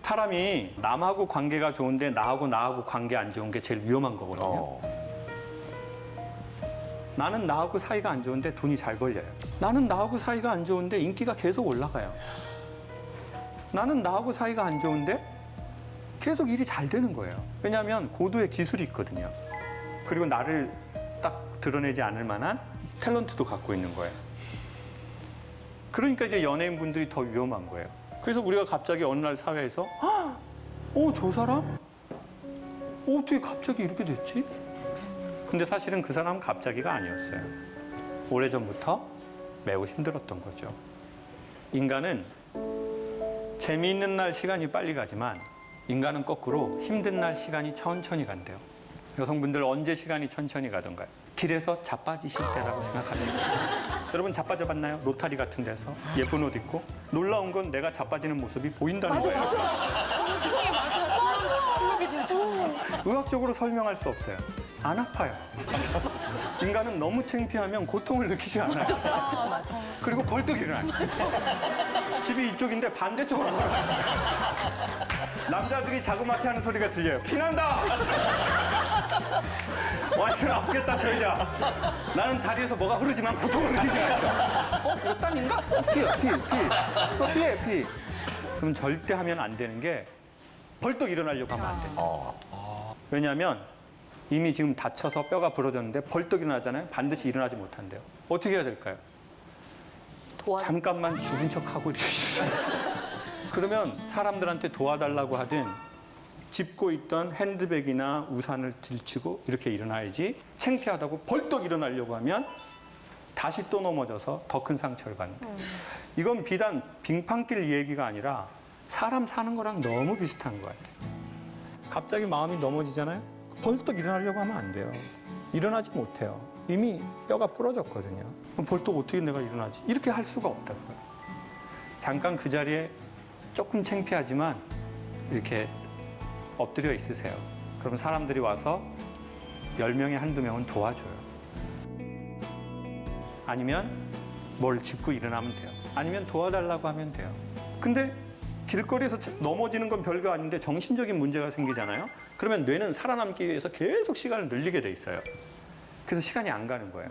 사람이 남하고 관계가 좋은데 나하고 관계 안 좋은 게 제일 위험한 거거든요. 나는 나하고 사이가 안 좋은데 돈이 잘 벌려요. 나는 나하고 사이가 안 좋은데 인기가 계속 올라가요. 나는 나하고 사이가 안 좋은데 계속 일이 잘 되는 거예요. 왜냐하면 고도의 기술이 있거든요. 그리고 나를 딱 드러내지 않을 만한 탤런트도 갖고 있는 거예요. 그러니까 이제 연예인분들이 더 위험한 거예요. 그래서 우리가 갑자기 어느 날 사회에서 저 사람? 어떻게 갑자기 이렇게 됐지? 근데 사실은 그 사람은 갑자기가 아니었어요. 오래전부터 매우 힘들었던 거죠. 인간은 재미있는 날 시간이 빨리 가지만 인간은 거꾸로 힘든 날 시간이 천천히 간대요. 여성분들 언제 시간이 천천히 가던가요? 길에서 자빠지실 때라고 생각하면 돼요. 여러분 자빠져 봤나요? 로타리 같은 데서 예쁜 옷 입고 놀라운 건 내가 자빠지는 모습이 보인다는 거예요. 의학적으로 설명할 수 없어요. 안 아파요. 인간은 너무 창피하면 고통을 느끼지 않아요. 그리고 벌떡 일어나요. 집이 이쪽인데 반대쪽으로 걸어가요. 남자들이 자그마치 하는 소리가 들려요. 피난다! 완전 아프겠다, 저 여자. 나는 다리에서 뭐가 흐르지만 고통을 느끼지 않죠. 이거 땀인가? 피해. 그럼 절대 하면 안 되는 게 벌떡 일어나려고 하면 안 돼요. 왜냐하면 이미 지금 다쳐서 뼈가 부러졌는데 벌떡 일어나잖아요. 반드시 일어나지 못한대요. 어떻게 해야 될까요? 잠깐만 죽은 척하고 이렇게 있어요. 그러면 사람들한테 도와달라고 하든 짚고 있던 핸드백이나 우산을 들치고 이렇게 일어나야지, 창피하다고 벌떡 일어나려고 하면 다시 또 넘어져서 더 큰 상처를 받는 거예요. 이건 비단 빙판길 얘기가 아니라 사람 사는 거랑 너무 비슷한 것 같아요. 갑자기 마음이 넘어지잖아요. 벌떡 일어나려고 하면 안 돼요. 일어나지 못해요. 이미 뼈가 부러졌거든요. 그럼 벌떡 어떻게 내가 일어나지? 이렇게 할 수가 없다고요. 잠깐 그 자리에 조금 창피하지만 이렇게 엎드려 있으세요. 그러면 사람들이 와서 10명에 한두 명은 도와줘요. 아니면 뭘 짚고 일어나면 돼요. 아니면 도와달라고 하면 돼요. 근데 길거리에서 넘어지는 건 별거 아닌데 정신적인 문제가 생기잖아요. 그러면 뇌는 살아남기 위해서 계속 시간을 늘리게 돼 있어요. 그래서 시간이 안 가는 거예요.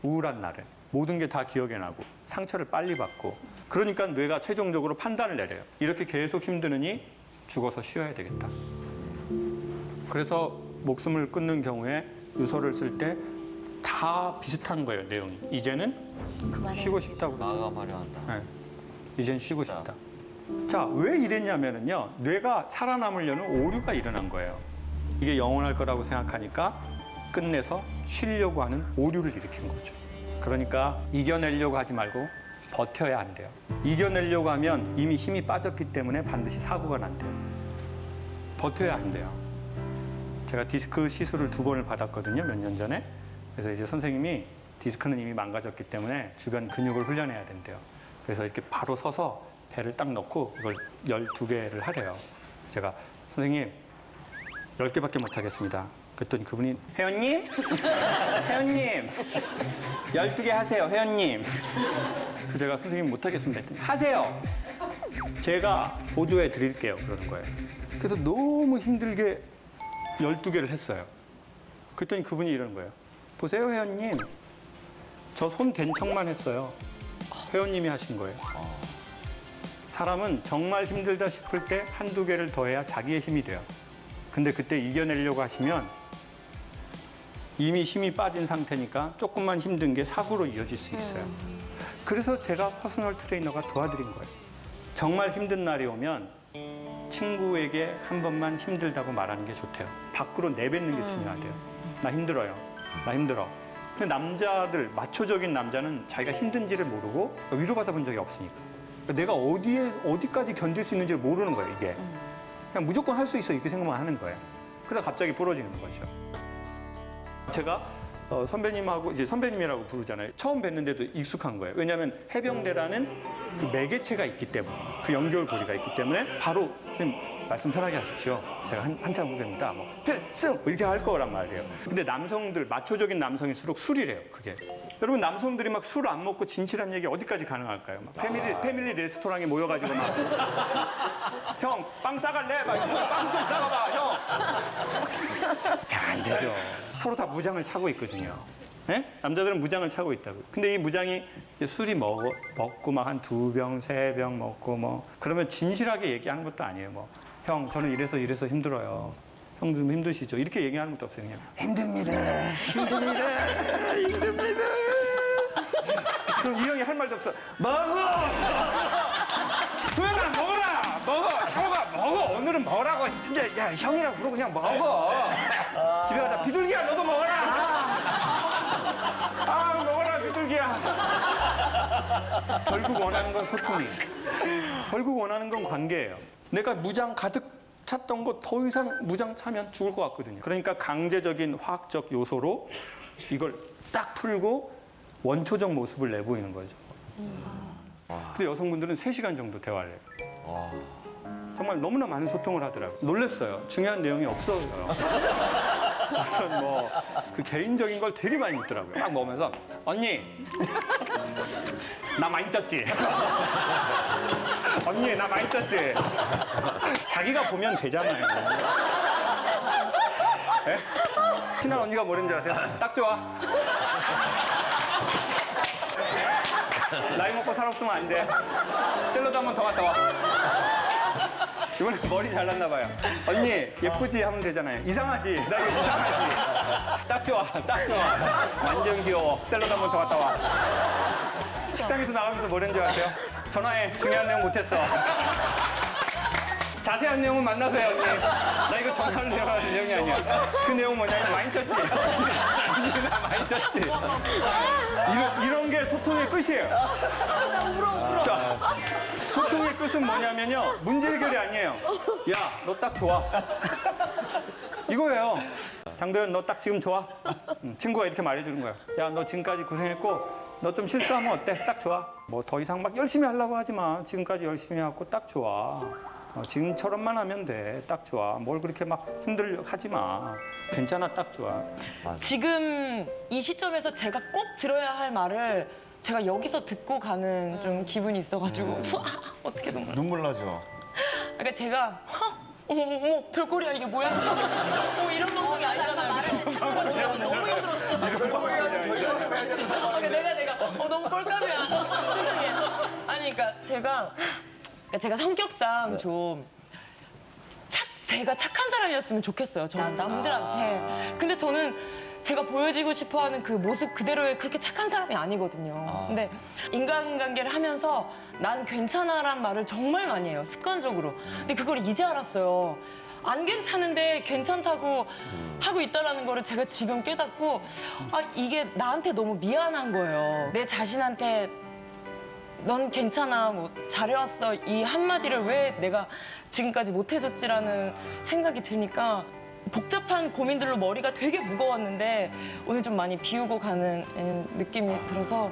우울한 날은 모든 게 다 기억에 나고 상처를 빨리 받고, 그러니까 뇌가 최종적으로 판단을 내려요. 이렇게 계속 힘드느니 죽어서 쉬어야 되겠다. 그래서 목숨을 끊는 경우에 유서를 쓸 때 다 비슷한 거예요, 내용이. 이제는 쉬고 싶다고 그러죠. 마감하려 한다. 네. 이젠 쉬고 싶다. 자, 왜 이랬냐면요. 뇌가 살아남으려는 오류가 일어난 거예요. 이게 영원할 거라고 생각하니까 끝내서 쉬려고 하는 오류를 일으킨 거죠. 그러니까 이겨내려고 하지 말고 버텨야 한대요. 이겨내려고 하면 이미 힘이 빠졌기 때문에 반드시 사고가 난대요. 버텨야 한대요. 제가 디스크 시술을 2번을 받았거든요, 몇 년 전에. 그래서 이제 선생님이 디스크는 이미 망가졌기 때문에 주변 근육을 훈련해야 된대요. 그래서 이렇게 바로 서서 배를 딱 넣고 이걸 12개를 하래요. 제가 선생님 10개밖에 못 하겠습니다. 그랬더니 그분이 회원님 12개 하세요 회원님. 그래서 제가 선생님 못 하겠습니다 했더니 하세요. 제가 보조해 드릴게요 그러는 거예요. 그래서 너무 힘들게 12개를 했어요. 그랬더니 그분이 이러는 거예요. 보세요 회원님, 저 손 댄 척만 했어요. 회원님이 하신 거예요. 사람은 정말 힘들다 싶을 때 한두 개를 더해야 자기의 힘이 돼요. 근데 그때 이겨내려고 하시면 이미 힘이 빠진 상태니까 조금만 힘든 게 사고로 이어질 수 있어요. 그래서 제가 퍼스널 트레이너가 도와드린 거예요. 정말 힘든 날이 오면 친구에게 한 번만 힘들다고 말하는 게 좋대요. 밖으로 내뱉는 게 중요하대요. 나 힘들어요. 나 힘들어. 근데 남자들, 마초적인 남자는 자기가 힘든지를 모르고 위로받아 본 적이 없으니까. 그러니까 내가 어디까지 견딜 수 있는지를 모르는 거예요, 이게. 그냥 무조건 할 수 있어 이렇게 생각만 하는 거예요. 그러다 갑자기 부러지는 거죠. 제가 선배님하고 이제 선배님이라고 부르잖아요. 처음 뵀는데도 익숙한 거예요. 왜냐하면 해병대라는 그 매개체가 있기 때문에, 그 연결고리가 있기 때문에 바로 선생님 말씀 편하게 하십시오. 제가 한참 후배입니다. 뭐 필승 뭐 이렇게 할 거란 말이에요. 근데 남성들, 마초적인 남성일수록 술이래요. 그게. 여러분 남성들이 막 술 안 먹고 진실한 얘기 어디까지 가능할까요? 막 패밀리 레스토랑에 모여가지고 막 형 빵 싸갈래? 빵 좀 싸가봐 형. 안 되죠. 서로 다 무장을 차고 있거든요. 예? 남자들은 무장을 차고 있다고. 근데 이 무장이 이제 술이 먹고 막 한 2병, 3병 먹고 뭐 그러면 진실하게 얘기하는 것도 아니에요. 뭐 형 저는 이래서 힘들어요. 형 좀 힘드시죠? 이렇게 얘기하는 것도 없어요. 그냥 힘듭니다. 그럼 이 형이 할 말도 없어. 먹어! 도현아 먹어라! 먹어! 형아 먹어! 오늘은 먹으라고. 이제 야 형이라고 부르고 그냥 먹어. 집에 가다 비둘기야 너도 먹어라! 아 먹어라 비둘기야. 결국 원하는 건 소통이에요. 결국 원하는 건 관계예요. 내가 무장 가득 찼던 거 더 이상 무장 차면 죽을 것 같거든요. 그러니까 강제적인 화학적 요소로 이걸 딱 풀고 원초적 모습을 내보이는 거죠. 근데 여성분들은 3시간 정도 대화를 해요. 정말 너무나 많은 소통을 하더라고요. 놀랐어요. 중요한 내용이 없어요. 어떤 뭐 그 개인적인 걸 되게 많이 묻더라고요. 막 먹으면서 언니 나 많이 쪘지? 언니 나 많이 쪘지? 자기가 보면 되잖아요. 예? 친한 언니가 뭐랬는지 아세요? 딱 좋아. 나이 먹고 살 없으면 안 돼. 샐러드 한 번 더 갔다 와. 이번에 머리 잘났나 봐요. 언니 예쁘지 하면 되잖아요. 이상하지? 나 이거 이상하지? 딱 좋아, 딱 좋아. 완전 귀여워. 샐러드 한 번 더 갔다 와. 식당에서 나가면서 뭐랬는지 아세요? 전화해. 중요한 내용 못했어. 자세한 내용은 만나서 해, 언니. 나 이거 전화를 하는 내용이 아니야. 그 내용 뭐냐면 많이 쪘지? 언니 나 많이 쪘지? 이런 게 소통의 끝이에요. 자, 소통의 끝은 뭐냐면요. 문제 해결이 아니에요. 야, 너 딱 좋아. 이거예요. 장도연, 너 딱 지금 좋아? 친구가 이렇게 말해주는 거예요. 야, 너 지금까지 고생했고 너 좀 실수하면 어때? 딱 좋아. 뭐 더 이상 막 열심히 하려고 하지 마. 지금까지 열심히 해갖고 딱 좋아. 지금처럼만 하면 돼. 딱 좋아. 뭘 그렇게 막 힘들려 하지 마. 괜찮아. 딱 좋아. 지금 이 시점에서 제가 꼭 들어야 할 말을 제가 여기서 듣고 가는 좀 기분이 있어가지고 어떻게 눈물 나죠. 그러니까 제가 어머 별꼴이야 이게 뭐야? 이런 방송이 아니잖아요. 너무 힘들었어. 내가 너무 꼴감이야. 세상에. 아니 그러니까 제가 성격상 좀 제가 착한 사람이었으면 좋겠어요. 저는 남들한테. 근데 저는 제가 보여지고 싶어하는 그 모습 그대로의 그렇게 착한 사람이 아니거든요. 근데 인간관계를 하면서 난 괜찮아란 말을 정말 많이 해요. 습관적으로. 근데 그걸 이제 알았어요. 안 괜찮은데 괜찮다고 하고 있다는 거를 제가 지금 깨닫고 이게 나한테 너무 미안한 거예요. 내 자신한테 넌 괜찮아, 뭐 잘해왔어 이 한마디를 왜 내가 지금까지 못 해줬지라는 생각이 드니까 복잡한 고민들로 머리가 되게 무거웠는데 오늘 좀 많이 비우고 가는 느낌이 들어서